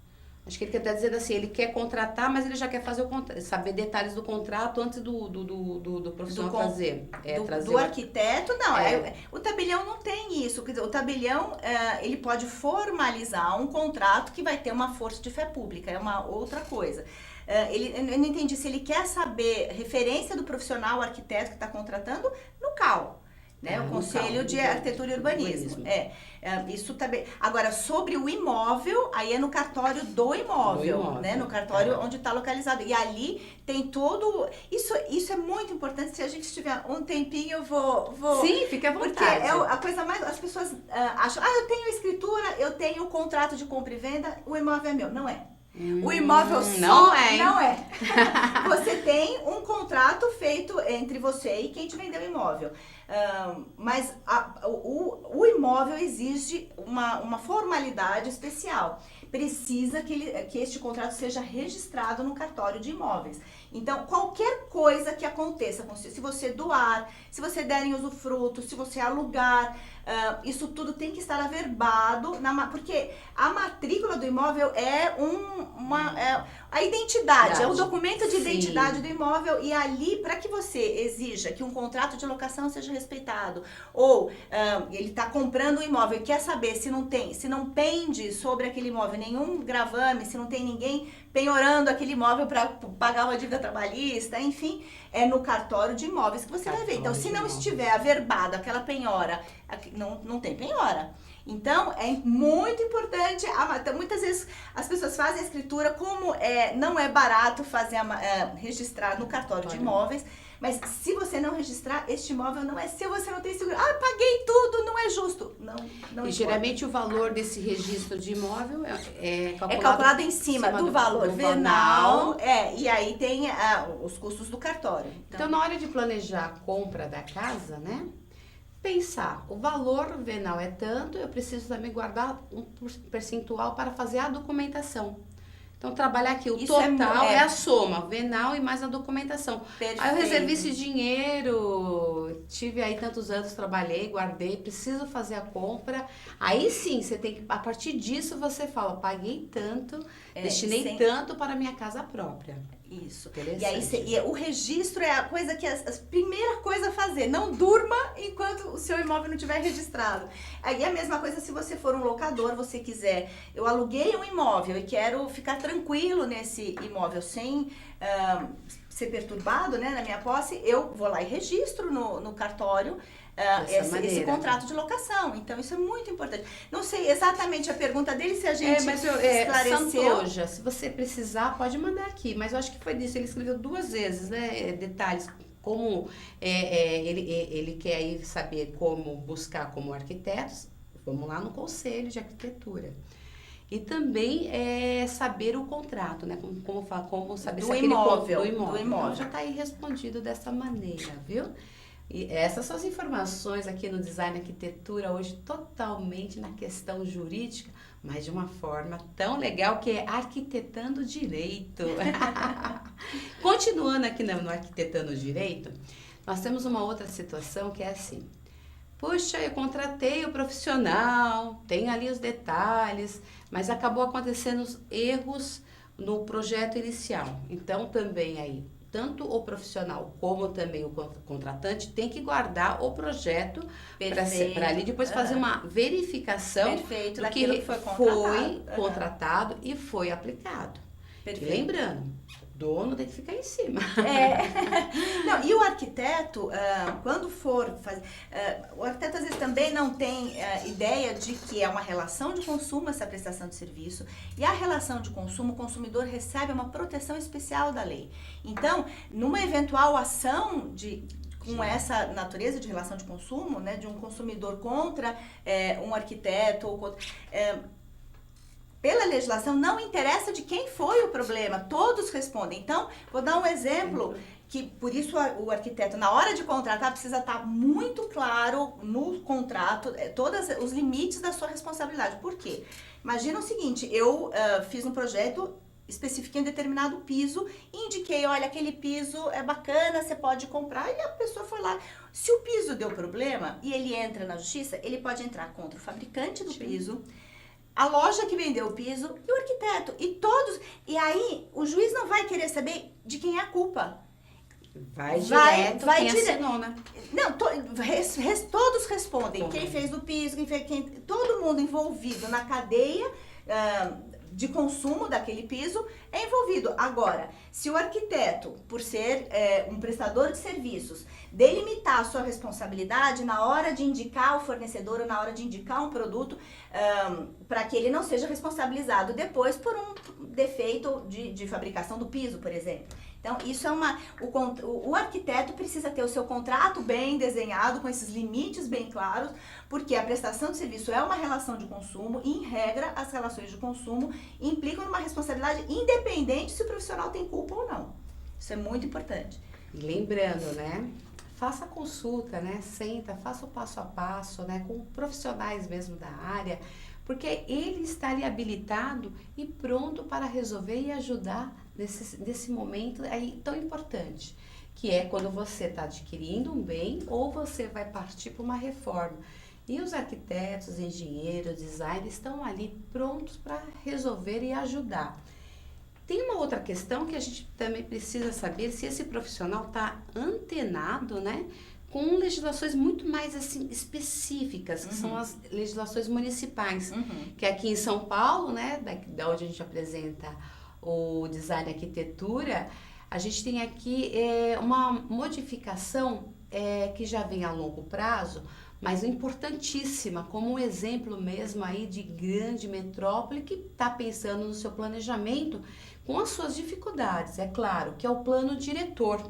Acho que ele está dizendo assim, ele quer contratar, mas ele já quer fazer saber detalhes do contrato antes do profissional fazer. Do arquiteto, não. O tabelião não tem isso. Quer dizer, o tabelião, ele pode formalizar um contrato que vai ter uma força de fé pública, é uma outra coisa. Eu não entendi se ele quer saber referência do profissional, o arquiteto que está contratando, no CAU. Né? O Conselho de Arquitetura e Urbanismo. Isso também. Agora, sobre o imóvel, aí é no cartório do imóvel. Né? No cartório onde está localizado. E ali tem todo... Isso é muito importante. Se a gente tiver um tempinho, eu vou... Sim, fica à vontade. Porque é a coisa mais... As pessoas acham, eu tenho escritura, eu tenho contrato de compra e venda, o imóvel é meu. Não é. O imóvel não é. Você tem um contrato feito entre você e quem te vendeu o imóvel. Mas o imóvel exige uma formalidade especial. Precisa que este contrato seja registrado no cartório de imóveis. Então, qualquer coisa que aconteça, se você doar, se você der em usufruto, se você alugar, isso tudo tem que estar averbado, porque a matrícula do imóvel é a identidade, é o documento de identidade do imóvel, e ali, para que você exija que um contrato de locação seja respeitado, ou ele está comprando um imóvel e quer saber se não pende sobre aquele imóvel nenhum gravame, se não tem ninguém penhorando aquele imóvel para pagar uma dívida trabalhista, enfim, é no cartório de imóveis que você vai ver. Então, se não estiver averbado aquela penhora, não tem penhora. Então, é muito importante, muitas vezes as pessoas fazem a escritura, como não é barato registrar no cartório de imóveis, mas se você não registrar, este imóvel não é seu, você não tem seguro. Paguei tudo, não é justo. Não e geralmente o valor desse registro de imóvel é calculado em cima do valor venal, e aí tem os custos do cartório. Então, na hora de planejar a compra da casa, né? Pensar, o valor venal é tanto, eu preciso também guardar um percentual para fazer a documentação. Então, trabalhar aqui, o total é a soma, venal e mais a documentação. Perfeito. Aí eu reservei esse dinheiro, tive aí tantos anos, trabalhei, guardei, preciso fazer a compra. Aí sim, você tem que, a partir disso você fala, paguei tanto, destinei tanto para a minha casa própria. Isso. E aí o registro é a coisa que a primeira coisa a fazer. Não durma enquanto o seu imóvel não estiver registrado. Aí é a mesma coisa se você for um locador, você quiser. Eu aluguei um imóvel e quero ficar tranquilo nesse imóvel sem ser perturbado, né, na minha posse, eu vou lá e registro no cartório esse contrato de locação. Então, isso é muito importante. Não sei exatamente a pergunta dele, se a gente esclareceu. Santoja, se você precisar, pode mandar aqui. Mas eu acho que foi disso. Ele escreveu 2 vezes, né? Detalhes, como ele quer aí saber como buscar como arquitetos. Vamos lá no Conselho de Arquitetura. E também saber o contrato, né? Como saber do imóvel. Então, já está aí respondido dessa maneira, viu? E essas são as informações aqui no Design Arquitetura, hoje totalmente na questão jurídica, mas de uma forma tão legal que é arquitetando direito. Continuando aqui no arquitetando direito, nós temos uma outra situação que é assim: puxa, eu contratei o profissional, tem ali os detalhes, mas acabou acontecendo os erros no projeto inicial. Então, também aí, tanto o profissional como também o contratante tem que guardar o projeto para ali depois fazer uma verificação Perfeito, do que foi foi contratado e foi aplicado. Perfeito. E lembrando, o dono tem que ficar em cima. Não, e o arquiteto, quando for fazer... o arquiteto às vezes também não tem ideia de que é uma relação de consumo essa prestação de serviço. E a relação de consumo, o consumidor recebe uma proteção especial da lei. Então, numa eventual ação com essa natureza de relação de consumo, né, de um consumidor contra um arquiteto ou contra... pela legislação, não interessa de quem foi o problema, todos respondem. Então, vou dar um exemplo, que por isso o arquiteto, na hora de contratar, precisa estar muito claro no contrato, todos os limites da sua responsabilidade. Por quê? Imagina o seguinte, eu fiz um projeto, especifiquei um determinado piso, indiquei, olha, aquele piso é bacana, você pode comprar, e a pessoa foi lá. Se o piso deu problema e ele entra na justiça, ele pode entrar contra o fabricante do piso, a loja que vendeu o piso e o arquiteto. E todos. E aí, o juiz não vai querer saber de quem é a culpa. Vai direto, vai quem direto. assinou, né? Não, todos respondem. Quem fez o piso, todo mundo envolvido na cadeia de consumo daquele piso é envolvido. Agora, se o arquiteto, por ser um prestador de serviços, delimitar a sua responsabilidade na hora de indicar o fornecedor ou na hora de indicar um produto, para que ele não seja responsabilizado depois por um defeito de fabricação do piso, por exemplo. Então, isso é o arquiteto precisa ter o seu contrato bem desenhado, com esses limites bem claros, porque a prestação de serviço é uma relação de consumo e, em regra, as relações de consumo implicam uma responsabilidade independente se o profissional tem culpa ou não. Isso é muito importante. E lembrando, né? Faça a consulta, né? Senta, faça o passo a passo, né? Com profissionais mesmo da área, porque ele está ali habilitado e pronto para resolver e ajudar nesse momento aí tão importante, que é quando você está adquirindo um bem ou você vai partir para uma reforma. E os arquitetos, engenheiros, designers estão ali prontos para resolver e ajudar. Tem uma outra questão que a gente também precisa saber se esse profissional está antenado, né, com legislações muito mais assim específicas, que são as legislações municipais, que aqui em São Paulo, né, da onde a gente apresenta o Design Arquitetura, a gente tem aqui uma modificação que já vem a longo prazo, mas importantíssima, como um exemplo mesmo aí de grande metrópole que está pensando no seu planejamento com as suas dificuldades, é claro, que é o plano diretor,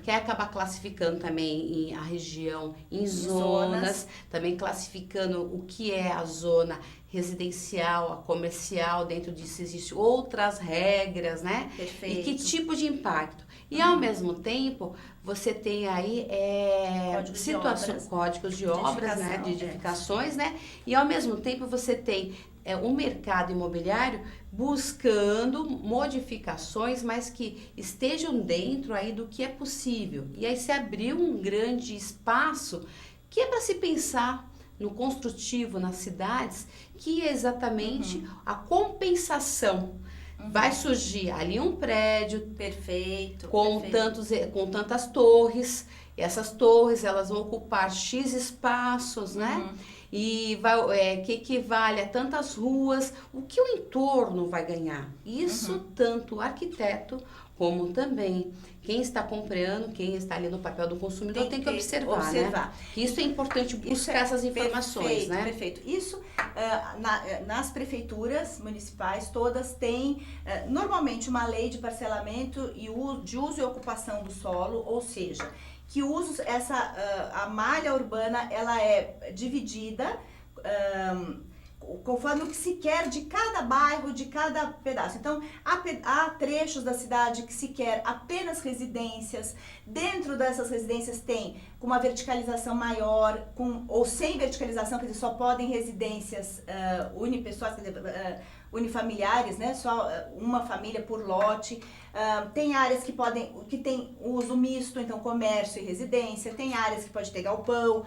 que é acabar classificando também a região em zonas, também classificando o que é a zona residencial, a comercial, dentro disso existem outras regras, né? Perfeito. E que tipo de impacto. E ao mesmo tempo, você tem aí códigos de obras, né? De edificações, né? E ao mesmo tempo você tem um mercado imobiliário buscando modificações, mas que estejam dentro aí do que é possível. E aí se abriu um grande espaço que é para se pensar no construtivo nas cidades, que é exatamente a compensação. Vai surgir ali um prédio com tantas torres. Essas torres elas vão ocupar X espaços, né? E que equivale a tantas ruas. O que o entorno vai ganhar? Isso tanto o arquiteto como também quem está comprando, quem está ali no papel do consumidor tem que observar. Né? Isso é importante buscar essas informações, né? Perfeito. Isso, nas prefeituras municipais, todas têm normalmente uma lei de parcelamento e de uso e ocupação do solo, ou seja, que a malha urbana ela é dividida conforme o que se quer de cada bairro, de cada pedaço. Então, há trechos da cidade que se quer apenas residências. Dentro dessas residências tem com uma verticalização maior, ou sem verticalização, quer dizer, só podem residências unipessoais, quer dizer, unifamiliares, né? Só uma família por lote. Tem áreas que tem uso misto, então comércio e residência. Tem áreas que pode ter galpão,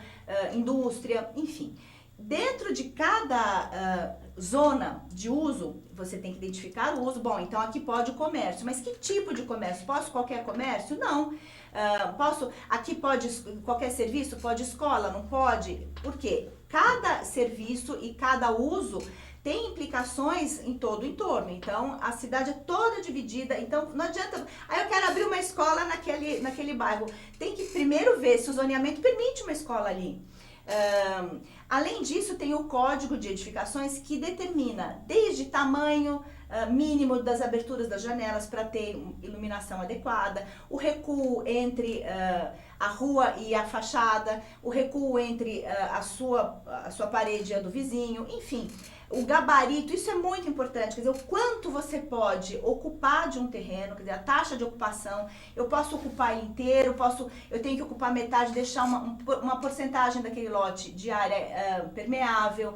indústria, enfim. Dentro de cada zona de uso, você tem que identificar o uso. Bom, então aqui pode o comércio, mas que tipo de comércio? Posso qualquer comércio? Não. Aqui pode qualquer serviço? Pode escola? Não pode? Por quê? Cada serviço e cada uso tem implicações em todo o entorno. Então, a cidade é toda dividida. Então, não adianta... eu quero abrir uma escola naquele bairro. Tem que primeiro ver se o zoneamento permite uma escola ali. Além disso, tem o Código de Edificações que determina desde tamanho mínimo das aberturas das janelas para ter iluminação adequada, o recuo entre a rua e a fachada, o recuo entre a sua parede e a do vizinho, enfim. O gabarito, isso é muito importante, quer dizer, o quanto você pode ocupar de um terreno, quer dizer, a taxa de ocupação, eu posso ocupar ele inteiro, eu tenho que ocupar metade, deixar uma porcentagem daquele lote de área permeável,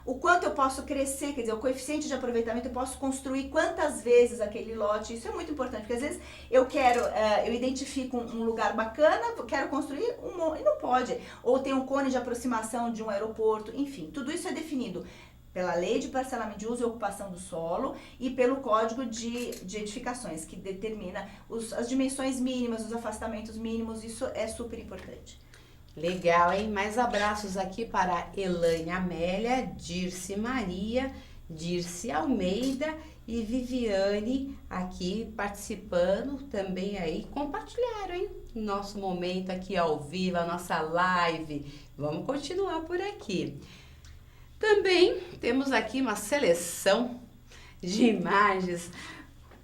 o quanto eu posso crescer, quer dizer, o coeficiente de aproveitamento, eu posso construir quantas vezes aquele lote, isso é muito importante, porque às vezes eu identifico um lugar bacana, quero construir e não pode, ou tem um cone de aproximação de um aeroporto, enfim, tudo isso é definido pela Lei de Parcelamento de Uso e Ocupação do Solo e pelo Código de Edificações, que determina as dimensões mínimas, os afastamentos mínimos, isso é super importante. Legal, hein? Mais abraços aqui para Elaine Amélia, Dirce Maria, Dirce Almeida e Viviane aqui participando também aí. Compartilharam, hein? Nosso momento aqui ao vivo, a nossa live. Vamos continuar por aqui. Também temos aqui uma seleção de imagens,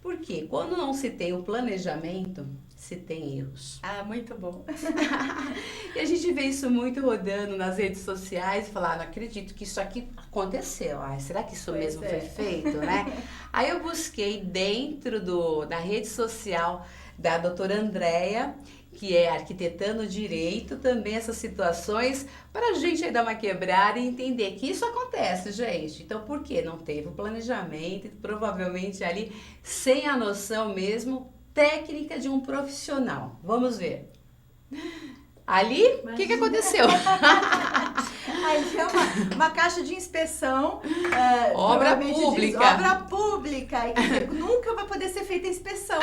porque quando não se tem o planejamento, se tem erros. Muito bom. E a gente vê isso muito rodando nas redes sociais e falar, não acredito que isso aqui aconteceu. Será que isso mesmo foi feito, né? Aí eu busquei dentro da rede social da doutora Andréia, que é arquitetando direito, também essas situações, para a gente aí dar uma quebrada e entender que isso acontece, gente. Então, por quê? Não teve o planejamento, provavelmente ali, sem a noção mesmo, técnica de um profissional. Vamos ver. Ali, o que aconteceu? Ali é uma caixa de inspeção. Obra pública. Obra pública. E nunca vai poder ser feita a inspeção.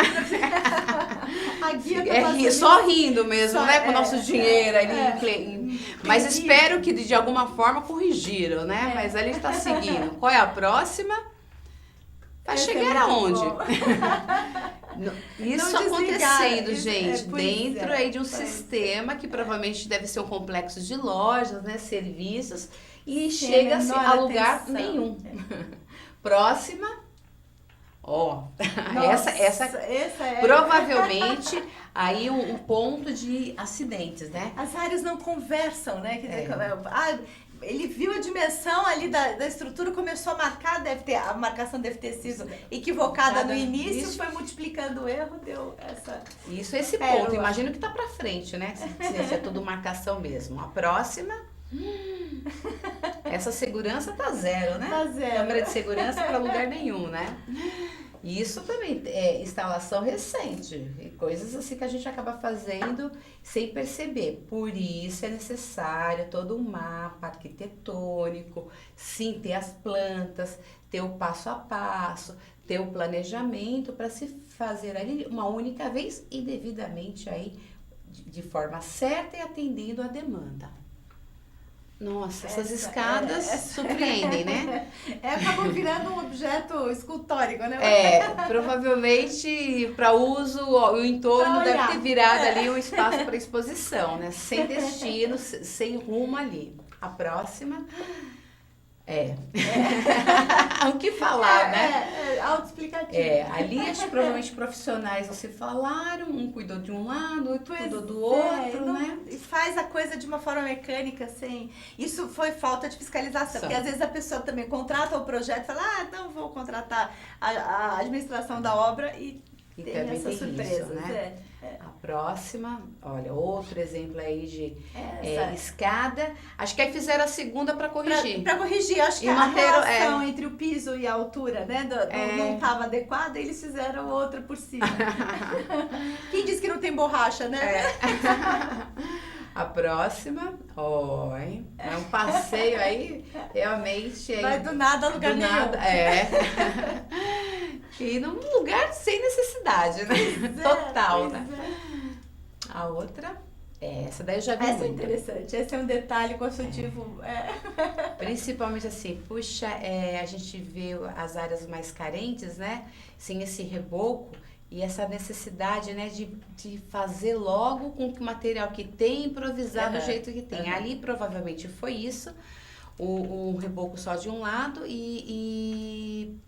A guia só rindo mesmo, né? Com o nosso dinheiro ali. Mas espero que de alguma forma corrigiram, né? Mas ali está seguindo. Qual é a próxima? Vai chegar aonde? Isso acontecendo, gente, dentro aí de um sistema que provavelmente deve ser um complexo de lojas, né, serviços, e chega-se a lugar nenhum. Próxima. Essa é provavelmente aí um ponto de acidentes, né? As áreas não conversam, né? Quer dizer, ele viu a dimensão ali da estrutura, começou a marcar, a marcação deve ter sido equivocada no início, foi multiplicando o erro, deu essa... Isso, esse ponto, imagino que tá pra frente, né? Se é tudo marcação mesmo. A próxima... Essa segurança tá zero, né? Tá zero. Câmera de segurança para lugar nenhum, né? Isso também é instalação recente, coisas assim que a gente acaba fazendo sem perceber. Por isso é necessário todo um mapa arquitetônico, sim, ter as plantas, ter o passo a passo, ter o planejamento para se fazer ali uma única vez e devidamente aí de forma certa e atendendo a demanda. Nossa, essas escadas surpreendem, né? Acabam virando um objeto escultórico, né? Provavelmente para uso, o entorno deve ter virado ali um espaço para exposição, né? Sem destino, sem rumo ali. A próxima, O que falar, né? Autoexplicativo. Ali acho que provavelmente profissionais não se falaram, um cuidou de um lado, outro cuidou do outro, não, né? E faz a coisa de uma forma mecânica, sem... Isso foi falta de fiscalização, porque às vezes a pessoa também contrata o projeto e fala, então vou contratar a administração da obra e tem também essas tem surpresas, isso, né? A próxima, olha, outro exemplo aí de escada. Acho que aí fizeram a segunda para corrigir. Para corrigir, acho que a relação entre o piso e a altura, né, não estava adequada, eles fizeram outra por cima. Quem disse que não tem borracha, né? A próxima, é um passeio aí, realmente. Vai do nada a lugar nenhum. E num lugar sem necessidade, né? Total, né? A outra, essa daí eu já vi muito. Essa é interessante, esse é um detalhe consultivo. Principalmente assim, a gente vê as áreas mais carentes, né? Sem esse reboco e essa necessidade, né, de fazer logo com o material que tem, improvisar do jeito que tem. Ali provavelmente foi isso, um reboco só de um lado e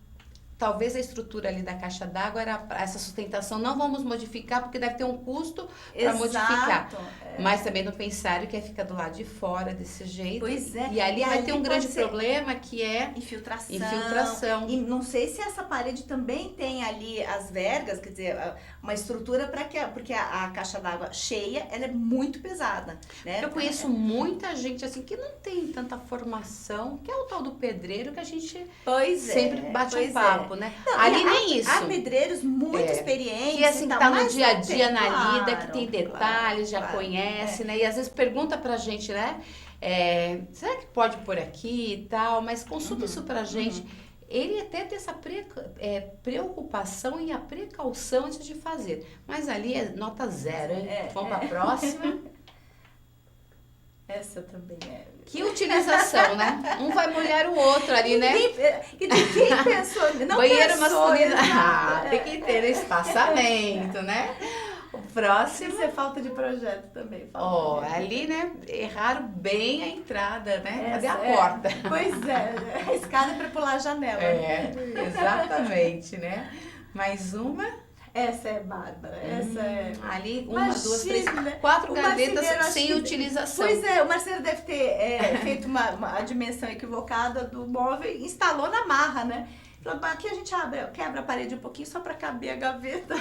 talvez a estrutura ali da caixa d'água era essa sustentação, não vamos modificar porque deve ter um custo para modificar. Mas também não pensaram que ia ficar do lado de fora desse jeito. Pois é. E ali vai ter um grande problema que é infiltração. E não sei se essa parede também tem ali as vergas, quer dizer, uma estrutura porque a caixa d'água cheia, ela é muito pesada, né? Eu conheço muita gente assim que não tem tanta formação, que é o tal do pedreiro que a gente sempre bate um papo. Né? Não, ali nem isso. Há pedreiros muito experientes. Que assim, tá no dia a dia, na lida, claro, que tem detalhes, já conhece, né? E às vezes pergunta pra gente, né? Será que pode pôr aqui e tal? Mas consulta isso pra gente. Ele até tem essa preocupação e a precaução antes de fazer. Mas ali é nota 0, hein? Vamos pra próxima. Essa também é. Que utilização, né? Um vai molhar o outro ali, né? Quem pensou? Não banheiro pensou, masculino. Tem que ter espaçamento, né? O próximo. Isso é falta de projeto também. Ali, né? Erraram bem a entrada, né? Cadê a porta? Pois é, a escada para pular a janela. Exatamente, né? Mais uma. Essa é bárbara, essa é... Ali, uma, duas, três, 4 gavetas sem utilização. Pois é, o marceneiro deve ter feito a dimensão equivocada do móvel e instalou na marra, né? Falou, aqui a gente quebra a parede um pouquinho só para caber a gaveta.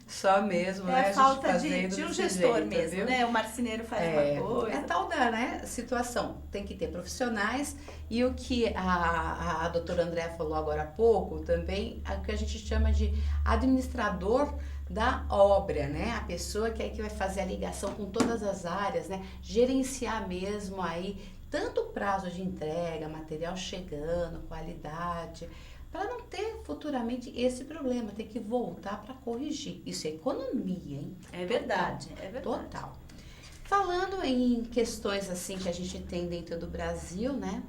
Só mesmo, né? É a falta de um gestor jeito, mesmo, viu? né? O marceneiro faz uma coisa. É tal da situação. Tem que ter profissionais e o que a doutora Andréa falou agora há pouco também, é o que a gente chama de administrador da obra, né? A pessoa que vai fazer a ligação com todas as áreas, né? Gerenciar mesmo aí tanto o prazo de entrega, material chegando, qualidade, para não ter futuramente esse problema, ter que voltar para corrigir. Isso é economia, hein? É verdade, Total. Falando em questões assim que a gente tem dentro do Brasil, né?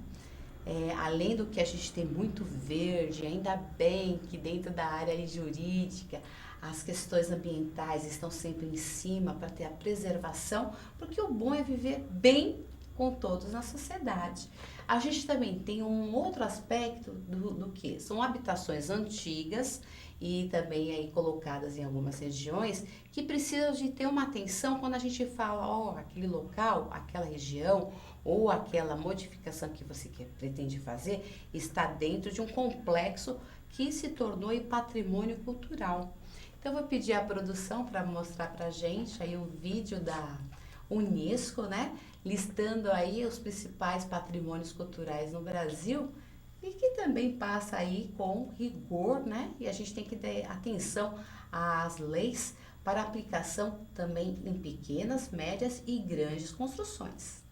Além do que a gente tem muito verde, ainda bem que dentro da área jurídica as questões ambientais estão sempre em cima para ter a preservação, porque o bom é viver bem com todos na sociedade. A gente também tem um outro aspecto do que são habitações antigas e também aí colocadas em algumas regiões que precisam de ter uma atenção quando a gente fala, aquele local, aquela região ou aquela modificação que você pretende fazer está dentro de um complexo que se tornou patrimônio cultural. Então eu vou pedir à produção para mostrar pra gente aí um vídeo da Unesco, né? Listando aí os principais patrimônios culturais no Brasil e que também passa aí com rigor, né? E a gente tem que dar atenção às leis para aplicação também em pequenas, médias e grandes construções.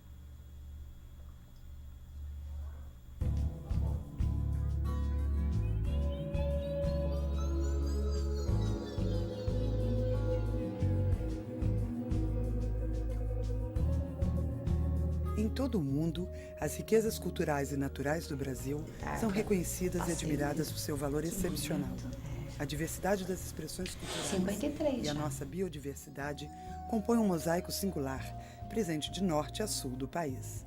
Em todo o mundo, as riquezas culturais e naturais do Brasil são reconhecidas e admiradas por seu valor excepcional. A diversidade das expressões culturais 53, e a nossa biodiversidade compõem um mosaico singular, presente de norte a sul do país.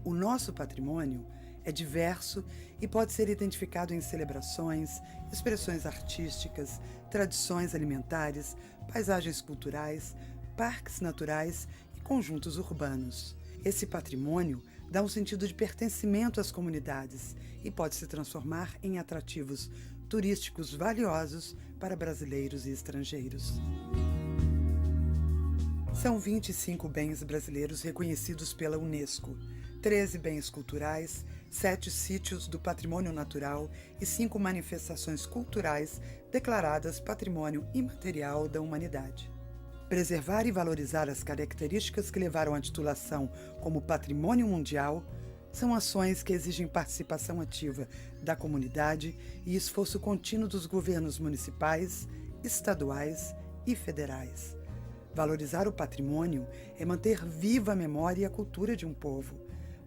O nosso patrimônio é diverso e pode ser identificado em celebrações, expressões artísticas, tradições alimentares, paisagens culturais, parques naturais e conjuntos urbanos. Esse patrimônio dá um sentido de pertencimento às comunidades e pode se transformar em atrativos turísticos valiosos para brasileiros e estrangeiros. São 25 bens brasileiros reconhecidos pela Unesco, 13 bens culturais, 7 sítios do patrimônio natural e 5 manifestações culturais declaradas Patrimônio Imaterial da Humanidade. Preservar e valorizar as características que levaram à titulação como Patrimônio Mundial são ações que exigem participação ativa da comunidade e esforço contínuo dos governos municipais, estaduais e federais. Valorizar o patrimônio é manter viva a memória e a cultura de um povo,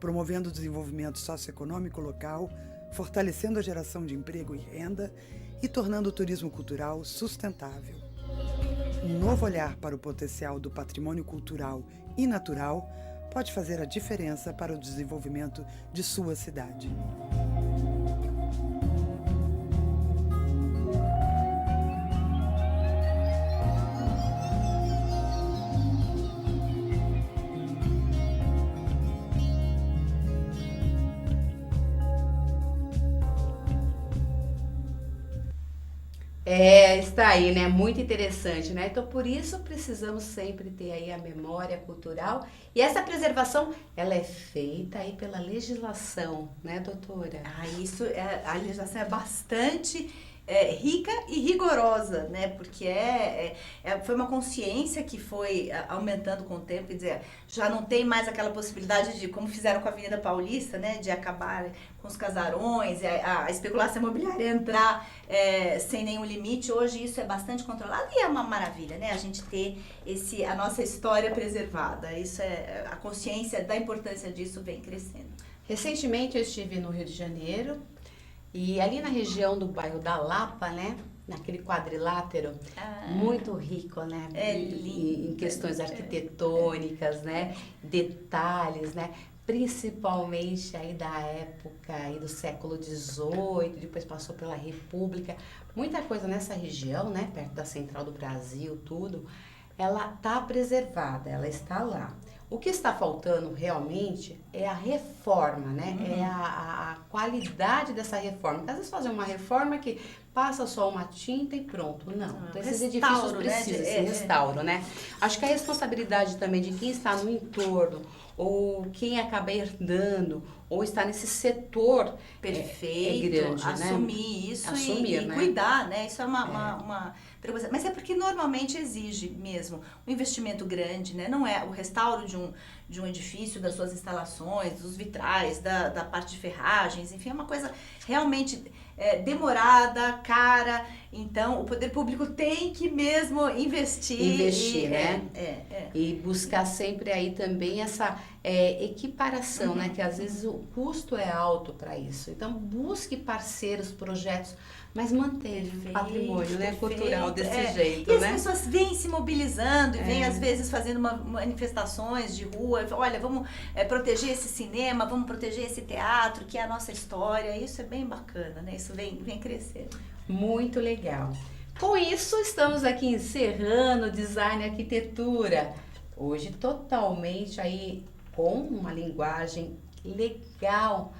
promovendo o desenvolvimento socioeconômico local, fortalecendo a geração de emprego e renda e tornando o turismo cultural sustentável. Um novo olhar para o potencial do patrimônio cultural e natural pode fazer a diferença para o desenvolvimento de sua cidade. Está aí, né? Muito interessante, né? Então, por isso, precisamos sempre ter aí a memória cultural. E essa preservação, ela é feita aí pela legislação, né, doutora? A legislação é bastante rica e rigorosa, né? Porque foi uma consciência que foi aumentando com o tempo, quer dizer, já não tem mais aquela possibilidade de, como fizeram com a Avenida Paulista, né? De acabar com os casarões, a especulação imobiliária entrar sem nenhum limite. Hoje isso é bastante controlado e é uma maravilha, né? A gente ter a nossa história preservada. Isso a consciência da importância disso vem crescendo. Recentemente eu estive no Rio de Janeiro e ali na região do bairro da Lapa, né? Naquele quadrilátero, muito rico, né? Em questões arquitetônicas, né? Detalhes, né? Principalmente aí da época aí do século XVIII, depois passou pela República. Muita coisa nessa região, né? Perto da Central do Brasil, tudo, ela está preservada, ela está lá. O que está faltando realmente é a reforma, né? É a qualidade dessa reforma. Porque às vezes fazer uma reforma que passa só uma tinta e pronto. Não, esses edifícios precisam desse restauro, né? Acho que a responsabilidade também de quem está no entorno, ou quem acaba herdando, ou está nesse setor perfeito, é grande, assumir né? isso assumir, e né? Cuidar, né? Isso é uma mas é porque normalmente exige mesmo um investimento grande, né? Não é o restauro de um edifício, das suas instalações, dos vitrais, da parte de ferragens, enfim, é uma coisa realmente demorada, cara. Então, o poder público tem que mesmo investir, né? E buscar sempre aí também essa equiparação, né? Que às vezes o custo é alto para isso. Então, busque parceiros, projetos, mas manter o patrimônio, né, cultural desse jeito, e né? as pessoas vêm se mobilizando e vêm, às vezes, fazendo manifestações de rua. Olha, vamos proteger esse cinema, vamos proteger esse teatro, que é a nossa história. Isso é bem bacana, né? Isso vem crescendo. Muito legal. Com isso, estamos aqui encerrando Design e Arquitetura. Hoje, totalmente aí com uma linguagem legal,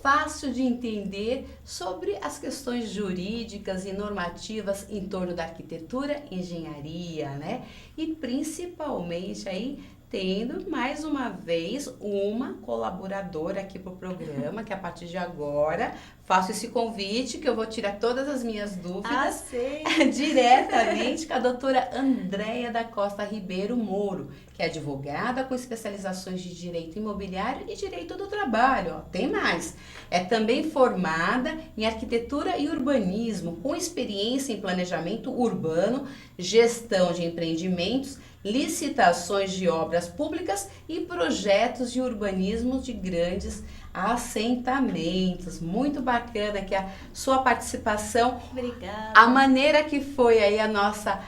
fácil de entender sobre as questões jurídicas e normativas em torno da arquitetura e engenharia, né? E principalmente aí tendo mais uma vez uma colaboradora aqui para o programa, que a partir de agora faço esse convite, que eu vou tirar todas as minhas dúvidas diretamente com a doutora Andréia da Costa Ribeiro Moro, que é advogada com especializações de Direito Imobiliário e Direito do Trabalho. Ó, tem mais. É também formada em Arquitetura e Urbanismo, com experiência em Planejamento Urbano, Gestão de Empreendimentos, licitações de obras públicas e projetos de urbanismo de grandes assentamentos. Muito bacana aqui a sua participação. Obrigada. A maneira que foi aí a nossa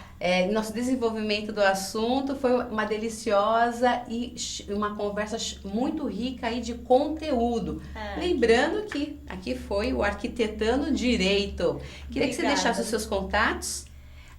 nosso desenvolvimento do assunto. Foi uma deliciosa e uma conversa muito rica aí de conteúdo. Lembrando que aqui foi o Arquitetando Direito. Queria que você deixasse os seus contatos.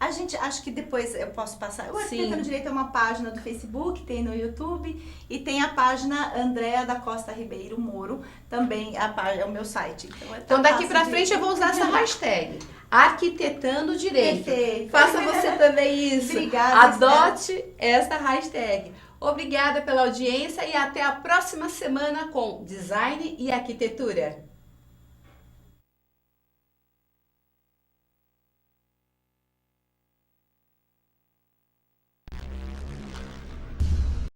A gente, acho que depois eu posso passar. O Sim. Arquitetando Direito é uma página do Facebook, tem no YouTube, e tem a página Andréa da Costa Ribeiro Moro, também é o meu site. Então daqui pra frente eu vou usar essa hashtag, Arquitetando Direito. Perfeito. Faça você também isso. Obrigada. Adote essa hashtag. Obrigada pela audiência e até a próxima semana com Design e Arquitetura.